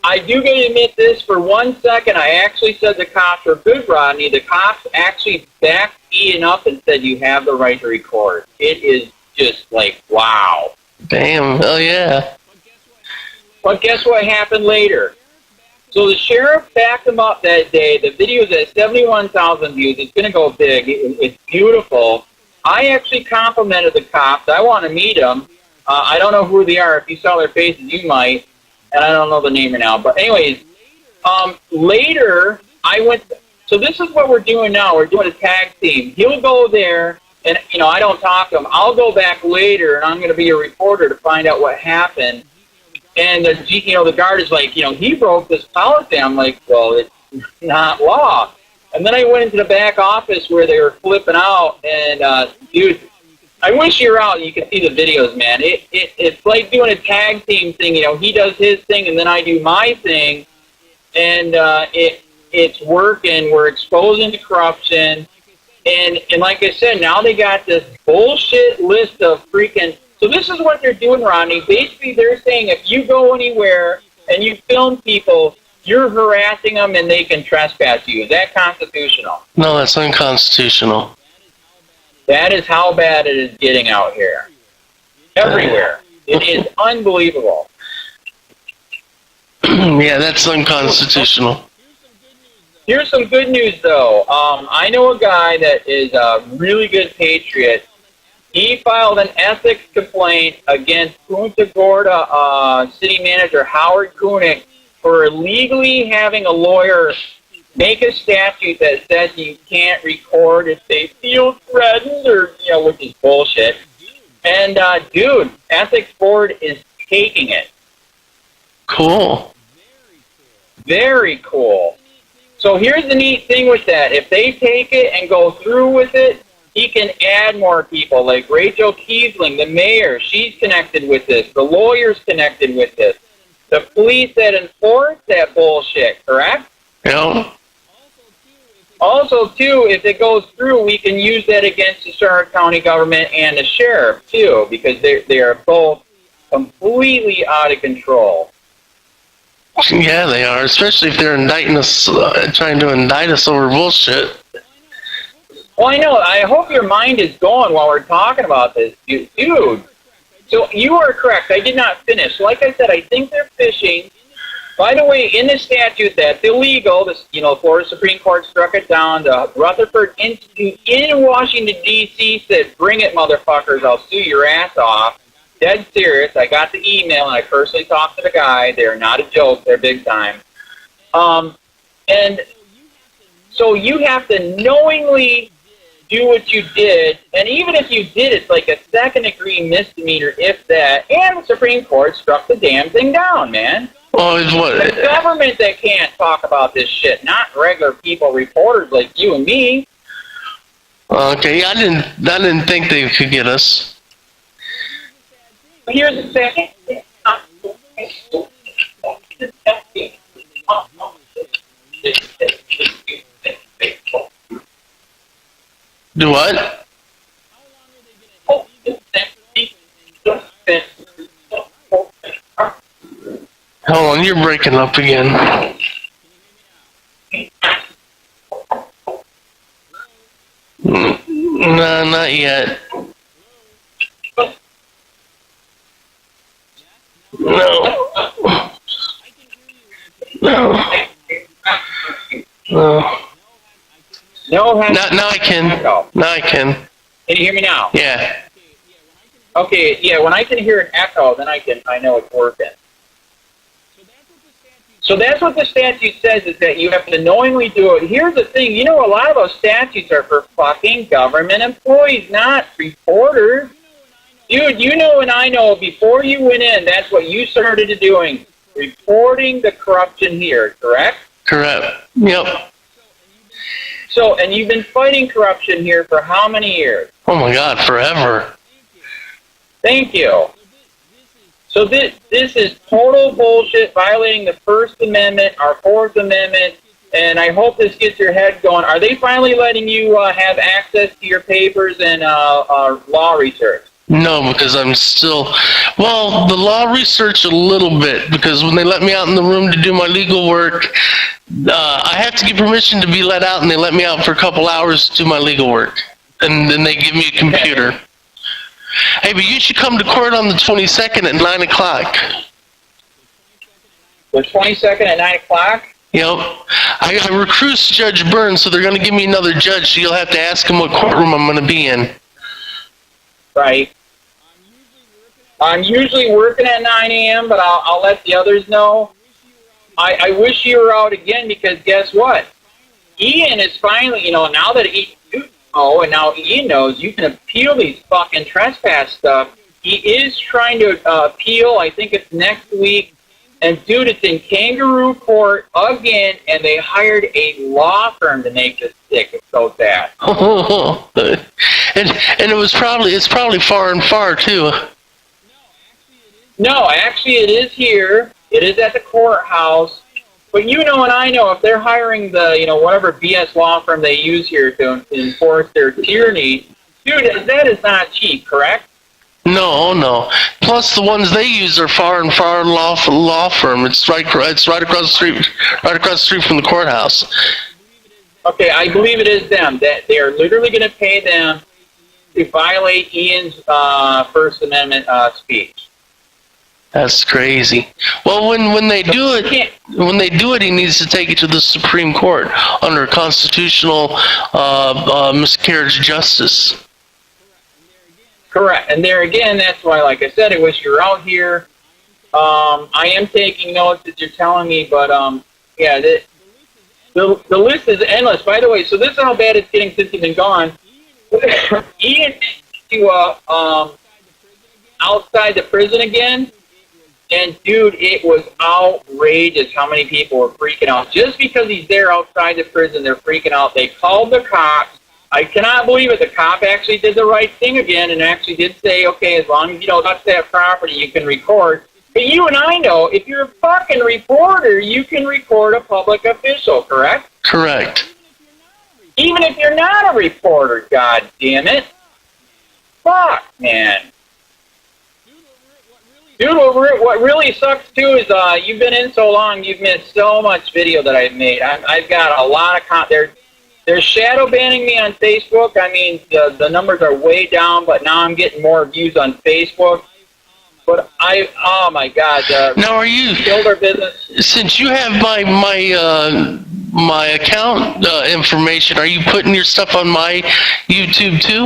Speaker 2: I do got to admit this for 1 second. I actually said the cops were good, Rodney. The cops actually backed Ian up and said you have the right to record. It is just like, wow.
Speaker 3: Damn, hell yeah.
Speaker 2: But guess what happened later? So the sheriff backed him up that day. The video is at 71,000 views. It's going to go big. It's beautiful. I actually complimented the cops. I want to meet them. I don't know who they are. If you saw their faces, you might. And I don't know the name now. But anyways, later, I went... So this is what we're doing now. We're doing a tag team. He'll go there, and, I don't talk to him. I'll go back later, and I'm going to be a reporter to find out what happened. And, the guard is like, he broke this policy. I'm like, well, it's not law. And then I went into the back office where they were flipping out, and, dude, I wish you were out and you could see the videos, man. It's like doing a tag team thing. You know, he does his thing and then I do my thing, and it's working. We're exposing the corruption, and like I said, now they got this bullshit list of freaking. So this is what they're doing, Rodney. Basically, they're saying if you go anywhere and you film people, you're harassing them and they can trespass you. Is that constitutional?
Speaker 3: No, that's unconstitutional.
Speaker 2: That is how bad it is getting out here. Everywhere. It is unbelievable.
Speaker 3: Yeah, that's unconstitutional.
Speaker 2: Here's some good news, though. I know a guy that is a really good patriot. He filed an ethics complaint against Punta Gorda city manager Howard Koenig for illegally having a lawyer make a statute that says you can't record if they feel threatened, or, you know, which is bullshit. And, dude, Ethics Board is taking it.
Speaker 3: Cool.
Speaker 2: Very cool. So here's the neat thing with that. If they take it and go through with it, he can add more people, like Rachel Kiesling, the mayor. She's connected with this. The lawyer's connected with this. The police that enforce that bullshit, correct?
Speaker 3: Yeah.
Speaker 2: Also, too, if it goes through, we can use that against the Stark County government and the sheriff, too, because they are both completely out of control.
Speaker 3: Yeah, they are, especially if they're indicting us, trying to indict us over bullshit.
Speaker 2: Well, I know. I hope your mind is going while we're talking about this, dude. So you are correct. I did not finish. Like I said, I think they're fishing. By the way, in the statute, that's illegal. This, you know, Florida Supreme Court struck it down. The Rutherford Institute in Washington, D.C. said, bring it, motherfuckers. I'll sue your ass off. Dead serious. I got the email, and I personally talked to the guy. They're not a joke. They're big time. And so you have to knowingly do what you did, and even if you did, it's like a second-degree misdemeanor, if that, and the Supreme Court struck the damn thing down, man.
Speaker 3: Oh, it's what?
Speaker 2: The government that can't talk about this shit, not regular people, reporters like you and me.
Speaker 3: Okay, I didn't think they could get us.
Speaker 2: Here's the second.
Speaker 3: Do what? Hold on, you're breaking up again. No, not yet. No. No. No.
Speaker 2: No.
Speaker 3: Now I can. Now I can.
Speaker 2: Can you hear me now?
Speaker 3: Yeah.
Speaker 2: Okay, yeah, when I can hear an echo, then I know it's working. So that's what the statute says, is that you have to knowingly do it. Here's the thing, you know, a lot of those statutes are for fucking government employees, not reporters. Dude, you know and I know, before you went in, that's what you started doing, reporting the corruption here, correct?
Speaker 3: Correct. Yep.
Speaker 2: So, and you've been fighting corruption here for how many years?
Speaker 3: Oh my God, forever.
Speaker 2: Thank you. So this is total bullshit, violating the First Amendment, our Fourth Amendment, and I hope this gets your head going. Are they finally letting you have access to your papers and law research?
Speaker 3: No, because I'm still, well, the law research a little bit, because when they let me out in the room to do my legal work, I have to get permission to be let out, and they let me out for a couple hours to do my legal work, and then they give me a computer. Okay. Hey, but you should come to court on the 22nd at 9 o'clock.
Speaker 2: The 22nd at 9 o'clock?
Speaker 3: Yep. I recruit Judge Burns, so they're going to give me another judge, so you'll have to ask him what courtroom I'm going to be in.
Speaker 2: Right. I'm usually working at 9 a.m., but I'll let the others know. I wish you were out again, because guess what? Ian is finally, you know, now that and now Ian knows you can appeal these fucking trespass stuff. He is trying to appeal. I think it's next week. And dude, it's in kangaroo court again, and they hired a law firm to make this stick. It's so sad.
Speaker 3: and it's probably far and far too.
Speaker 2: No, actually it is here. It is at the courthouse. But you know and I know if they're hiring the, whatever BS law firm they use here to enforce their tyranny, dude, that is not cheap, correct?
Speaker 3: No. Plus, the ones they use are far and far law firm. It's right across the street from the courthouse.
Speaker 2: Okay, I believe it is them. That they are literally going to pay them to violate Ian's First Amendment speech.
Speaker 3: That's crazy. Well, when they do it, he needs to take it to the Supreme Court under constitutional miscarriage of justice.
Speaker 2: Correct. And there again, that's why, like I said, I wish you were out here. I am taking notes that you're telling me, but yeah, the list is endless. By the way, so this is how bad it's getting since you've been gone. Ian to outside the prison again, and dude, it was outrageous how many people were freaking out. Just because he's there outside the prison, they're freaking out. They called the cops. I cannot believe it. The cop actually did the right thing again and actually did say, okay, as long as you don't touch that property, you can record. But you and I know, if you're a fucking reporter, you can record a public official, correct?
Speaker 3: Correct.
Speaker 2: Even if you're not a reporter, god damn it. Fuck, man. Dude, what really sucks, too, is you've been in so long, you've missed so much video that I've made. I've got a lot of content. They're shadow banning me on Facebook. I mean, the numbers are way down, but now I'm getting more views on Facebook. But oh my God!
Speaker 3: Now, are you
Speaker 2: killed our business?
Speaker 3: Since you have my account information, are you putting your stuff on my YouTube too?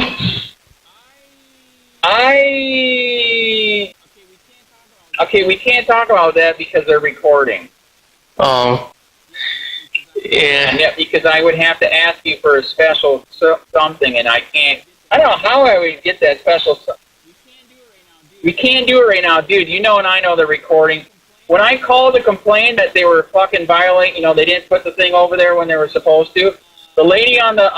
Speaker 2: Okay, we can't talk about that because they're recording.
Speaker 3: Oh. Yeah,
Speaker 2: because I would have to ask you for a special something, and I can't. I don't know how I would get that special. We can't do it right now, dude. You know, and I know they're recording. When I called to complain that they were fucking violating, they didn't put the thing over there when they were supposed to. The lady on the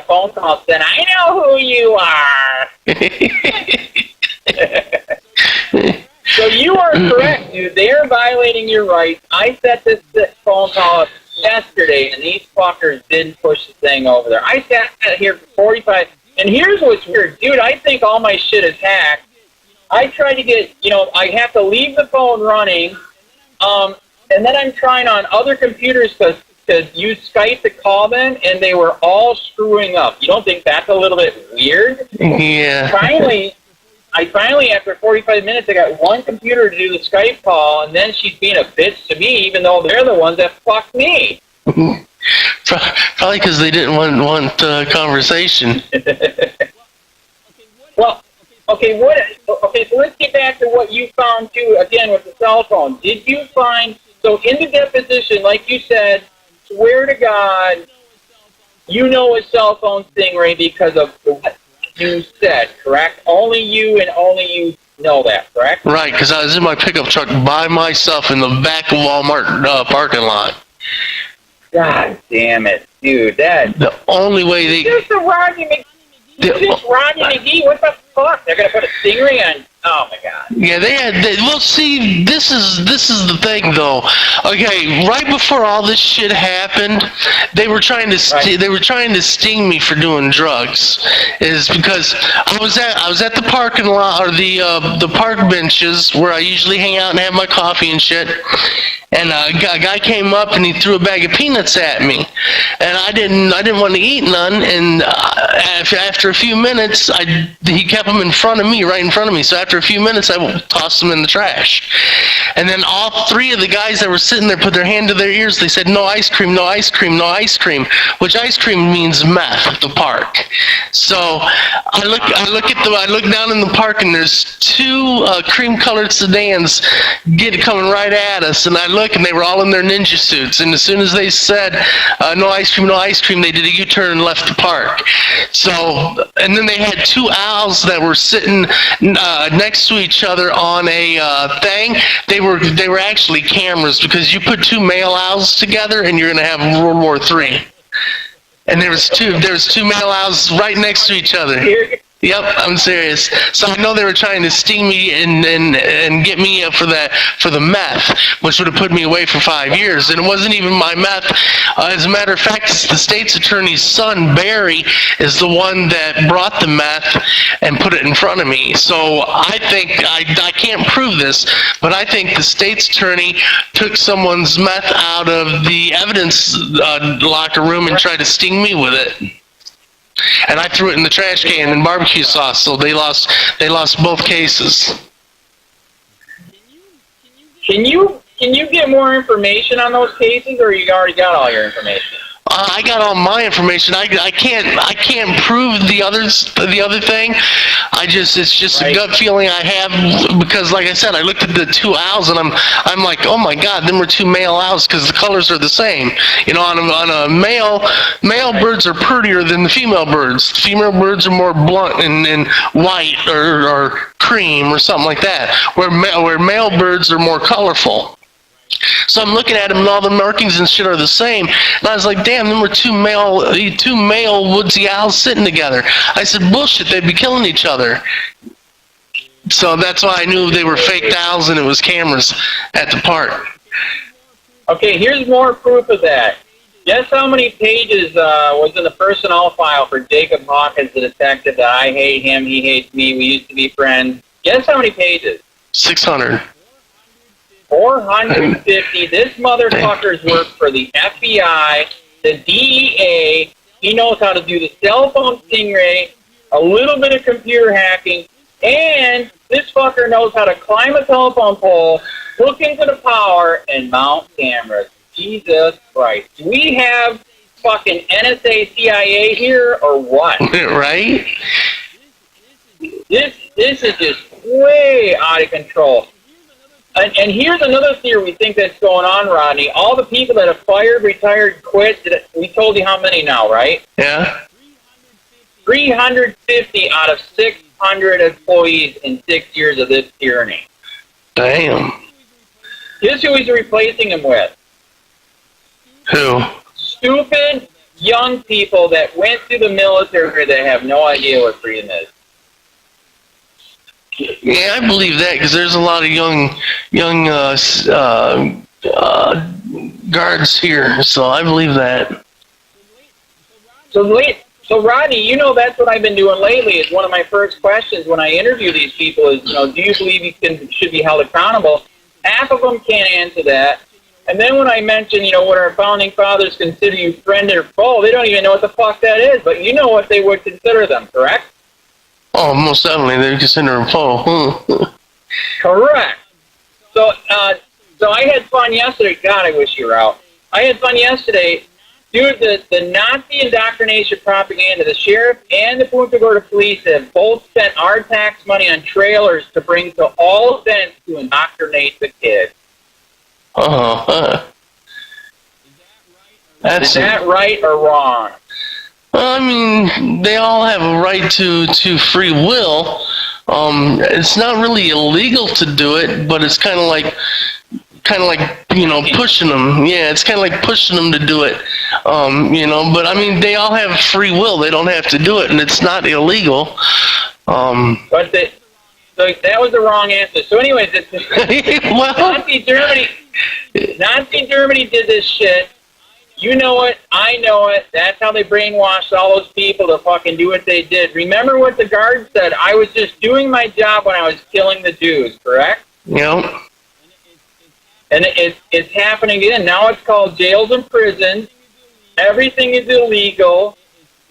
Speaker 2: phone call said, "I know who you are." So you are correct, dude. They are violating your rights. I set this phone call up yesterday, and these fuckers didn't push the thing over there. I sat here for 45, and here's what's weird. Dude, I think all my shit is hacked. I tried to get, I have to leave the phone running, and then I'm trying on other computers to use Skype to call them, and they were all screwing up. You don't think that's a little bit weird?
Speaker 3: Yeah.
Speaker 2: Finally, after 45 minutes, I got one computer to do the Skype call, and then she's being a bitch to me, even though they're the ones that fucked me.
Speaker 3: Probably because they didn't want conversation.
Speaker 2: Well, okay, so let's get back to what you found, too, again, with the cell phone. Did you find, so in the deposition, like you said, swear to God, you know a cell phone stingray because of what you said, correct? Only you and only you know that, correct?
Speaker 3: Right, because I was in my pickup truck by myself in the back of Walmart parking lot.
Speaker 2: God damn it, dude!
Speaker 3: The only way they...
Speaker 2: Just a Rodney Mcgee. Rodney Mcgee. What the fuck? They're gonna put a stingray on. Oh my God.
Speaker 3: Yeah, well, see, this is the thing though. Okay, right before all this shit happened, they were trying to sting me for doing drugs. Is because I was at the parking lot or the park benches where I usually hang out and have my coffee and shit. And a guy came up and he threw a bag of peanuts at me, and I didn't want to eat none. And after a few minutes, he kept them right in front of me. So after a few minutes, I tossed them in the trash. And then all three of the guys that were sitting there put their hand to their ears. They said, "No ice cream, no ice cream, no ice cream," which ice cream means meth at the park. So I look down in the park, and there's two cream-colored sedans coming right at us, and I look look, and they were all in their ninja suits. And as soon as they said, no ice cream, they did a U-turn and left the park. So, and then they had two owls that were sitting next to each other on a thing. They were actually cameras, because you put two male owls together and you're going to have World War III. And there was two male owls right next to each other. Yep, I'm serious. So I know they were trying to sting me and get me for the meth, which would have put me away for 5 years. And it wasn't even my meth. As a matter of fact, it's the state's attorney's son, Barry, is the one that brought the meth and put it in front of me. So I think, I can't prove this, but I think the state's attorney took someone's meth out of the evidence locker room and tried to sting me with it. And I threw it in the trash can in barbecue sauce, so they lost both cases.
Speaker 2: Can you get more information on those cases, or you already got all your information?
Speaker 3: I got all my information. I can't prove the other thing. It's just a gut feeling I have, because like I said, I looked at the two owls and I'm like, oh my God, them were two male owls, because the colors are the same. You know, on a male birds are prettier than the female birds. Female birds are more blunt and white or cream or something like that, where male birds are more colorful. So I'm looking at them, and all the markings and shit are the same. And I was like, damn, them were two male woodsy owls sitting together. I said, bullshit, they'd be killing each other. So that's why I knew they were fake owls and it was cameras at the park.
Speaker 2: Okay, here's more proof of that. Guess how many pages was in the personnel file for Jacob Hawkins, the detective, that I hate him, he hates me, we used to be friends? Guess how many pages?
Speaker 3: 600.
Speaker 2: 450. This motherfucker's worked for the FBI, the DEA. He knows how to do the cell phone stingray, a little bit of computer hacking, and this fucker knows how to climb a telephone pole, hook into the power, and mount cameras. Jesus Christ. Do we have fucking NSA, CIA here, or what?
Speaker 3: Right?
Speaker 2: This is just way out of control. And here's another theory we think that's going on, Rodney. All the people that have fired, retired, quit, we told you how many now, right?
Speaker 3: Yeah.
Speaker 2: 350 out of 600 employees in 6 years of this tyranny.
Speaker 3: Damn.
Speaker 2: Guess who he's replacing him with?
Speaker 3: Who?
Speaker 2: Stupid young people that went through the military that have no idea what freedom is.
Speaker 3: Yeah, I believe that, because there's a lot of young guards here, so I believe that.
Speaker 2: So Rodney, you know that's what I've been doing lately. Is one of my first questions when I interview these people is, do you believe you should be held accountable? Half of them can't answer that. And then when I mention, would our founding fathers consider you friend or foe, they don't even know what the fuck that is. But you know what they would consider them, correct?
Speaker 3: Oh, most definitely. They consider him foe.
Speaker 2: Correct. So I had fun yesterday. God, I wish you were out. I had fun yesterday. Dude, the Nazi indoctrination propaganda, the sheriff and the Punta Gorda police have both spent our tax money on trailers to bring to all events to indoctrinate the kids. Is that right or wrong?
Speaker 3: I mean, they all have a right to free will. It's not really illegal to do it, but it's kind of like pushing them. Yeah, it's kind of like pushing them to do it. But I mean, they all have free will. They don't have to do it, and it's not illegal.
Speaker 2: So that was the wrong answer. So anyways, Nazi Germany did this shit. You know it, I know it. That's how they brainwashed all those people to fucking do what they did. Remember what the guard said? I was just doing my job when I was killing the Jews, correct?
Speaker 3: Yep.
Speaker 2: And it's happening again. Now it's called jails and prisons. Everything is illegal.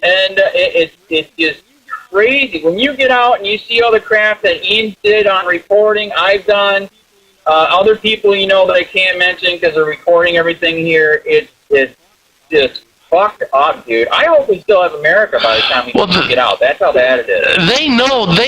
Speaker 2: And it's just crazy. When you get out and you see all the crap that Ian did on reporting, I've done, other people that I can't mention because they're recording everything here, it's just fucked up, dude. I hope we still have America by the time we get out. That's how bad it is.
Speaker 3: They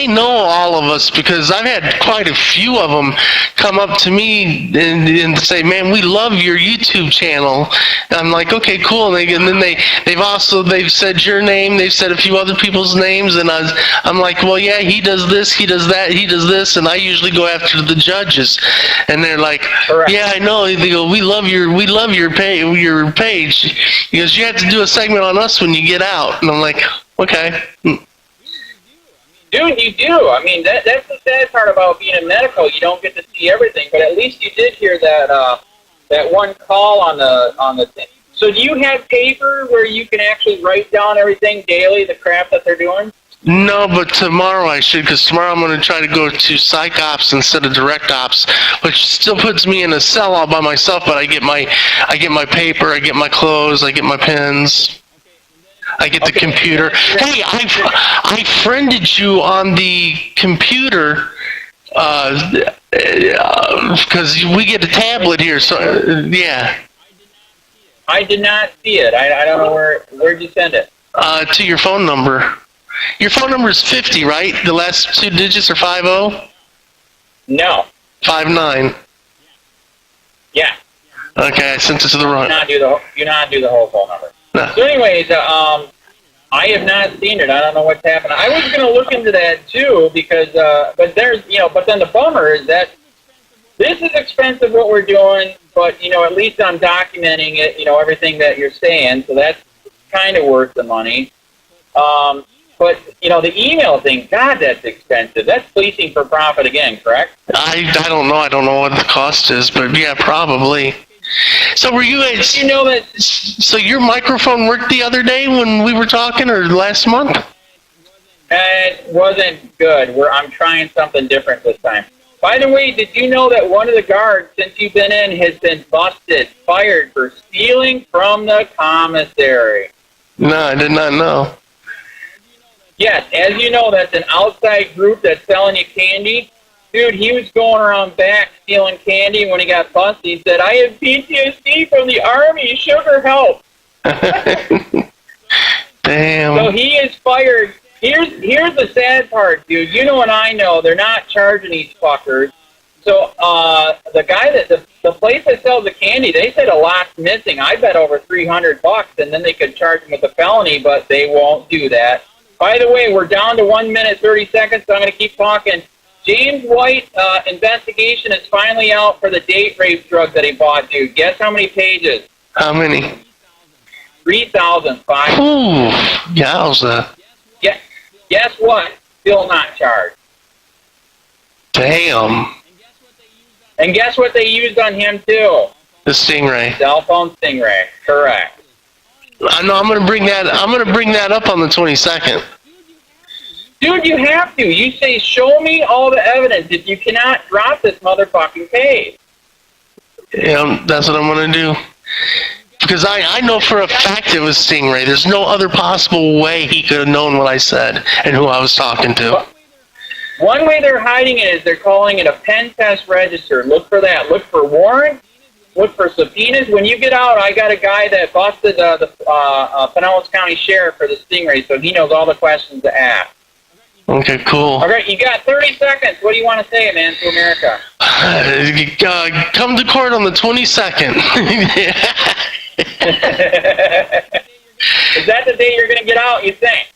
Speaker 3: know all of us, because I've had quite a few of them come up to me and say, "Man, we love your YouTube channel." And I'm like, "Okay, cool." And then they've said your name, they've said a few other people's names, and I'm like, "Well, yeah, he does this, he does that, he does this," and I usually go after the judges, and they're like,
Speaker 2: Correct.
Speaker 3: "Yeah, I know." They go, "We love your page." He goes, "You have to do a segment on us when you get out," and I'm like, "Okay."
Speaker 2: Dude, you do. I mean, that's the sad part about being in medical. You don't get to see everything, but at least you did hear that that one call on the thing. So do you have paper where you can actually write down everything daily, the crap that they're doing?
Speaker 3: No, but tomorrow I should, because tomorrow I'm going to try to go to psych ops instead of direct ops, which still puts me in a cell all by myself. But I get my paper, I get my clothes, I get my pens. I get the computer. Hey, I friended you on the computer because we get a tablet here. So yeah.
Speaker 2: I did not see it. I don't know where'd you send it?
Speaker 3: To your phone number. Your phone number is 50, right? The last two digits are 50?
Speaker 2: No.
Speaker 3: 59.
Speaker 2: Yeah.
Speaker 3: Okay, I sent it to the wrong.
Speaker 2: You not do the whole phone number.
Speaker 3: No.
Speaker 2: So anyways, I have not seen it. I don't know what's happening. I was going to look into that too, because but then the bummer is that this is expensive what we're doing, but at least I'm documenting it, everything that you're saying, so that's kind of worth the money. But the email thing, God, that's expensive. That's policing for profit again, correct?
Speaker 3: I don't know. I don't know what the cost is, but yeah, probably. So were you?
Speaker 2: Did you know that?
Speaker 3: So your microphone worked the other day when we were talking, or last month?
Speaker 2: It wasn't good. I'm trying something different this time. By the way, did you know that one of the guards, since you've been in, has been fired for stealing from the commissary?
Speaker 3: No, I did not know.
Speaker 2: Yes, as you know, that's an outside group that's selling you candy. Dude, he was going around back stealing candy. When he got busted, he said, "I have PTSD from the Army. Sugar help."
Speaker 3: Damn.
Speaker 2: So he is fired. Here's the sad part, dude. You know and I know they're not charging these fuckers. So the guy the place that sells the candy, they said a lot's missing. I bet over $300, and then they could charge him with a felony, but they won't do that. By the way, we're down to 1 minute 30 seconds, so I'm going to keep talking. James White investigation is finally out for the date rape drug that he bought, dude. Guess how many pages?
Speaker 3: How many?
Speaker 2: 3,005.
Speaker 3: Ooh, yowza.
Speaker 2: Guess what? Still not charged.
Speaker 3: Damn.
Speaker 2: And guess what they used on him, too?
Speaker 3: The Stingray.
Speaker 2: Cell phone Stingray. Correct.
Speaker 3: I know. I'm gonna bring that up on the 22nd.
Speaker 2: Dude, you have to. You say, "Show me all the evidence." If you cannot, drop this motherfucking case.
Speaker 3: Yeah, that's what I'm gonna do. Because I know for a fact it was Stingray. There's no other possible way he could have known what I said and who I was talking to.
Speaker 2: One way they're hiding it is they're calling it a pen test register. Look for that. Look for warrants. Look for subpoenas. When you get out, I got a guy that busted the Pinellas County Sheriff for the Stingray, so he knows all the questions to ask.
Speaker 3: Okay, cool.
Speaker 2: All right, you got 30 seconds. What do you want to say, man, to America?
Speaker 3: Come to court on the 22nd.
Speaker 2: Is that the day you're going to get out, you think?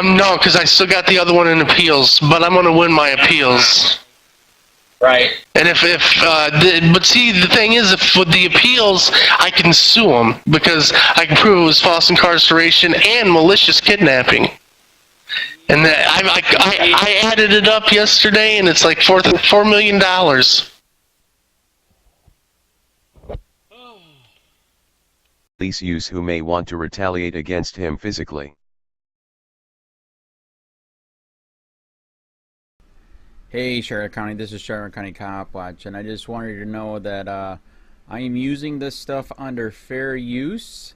Speaker 3: No, because I still got the other one in appeals, but I'm going to win my appeals.
Speaker 2: Right.
Speaker 3: And but see, the thing is, if with the appeals, I can sue them because I can prove it was false incarceration and malicious kidnapping. And I added it up yesterday, and it's like $4 million.
Speaker 4: Police use who may want to retaliate against him physically.
Speaker 5: Hey Charlotte County, this is Charlotte County Copwatch, and I just wanted you to know that I am using this stuff under fair use.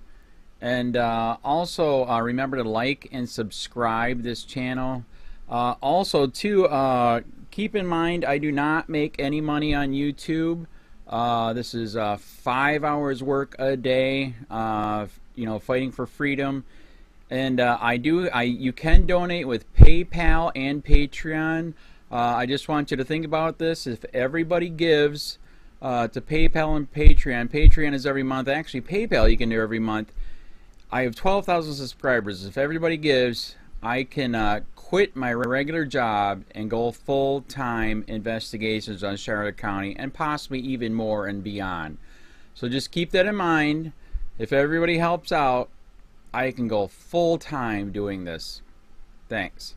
Speaker 5: And also remember to like and subscribe this channel. Also too, keep in mind I do not make any money on YouTube. This is 5 hours work a day. fighting for freedom. And you can donate with PayPal and Patreon. I just want you to think about this. If everybody gives to PayPal and Patreon, Patreon is every month. Actually, PayPal you can do every month. I have 12,000 subscribers. If everybody gives, I can quit my regular job and go full-time investigations on Charlotte County and possibly even more and beyond. So just keep that in mind. If everybody helps out, I can go full-time doing this. Thanks.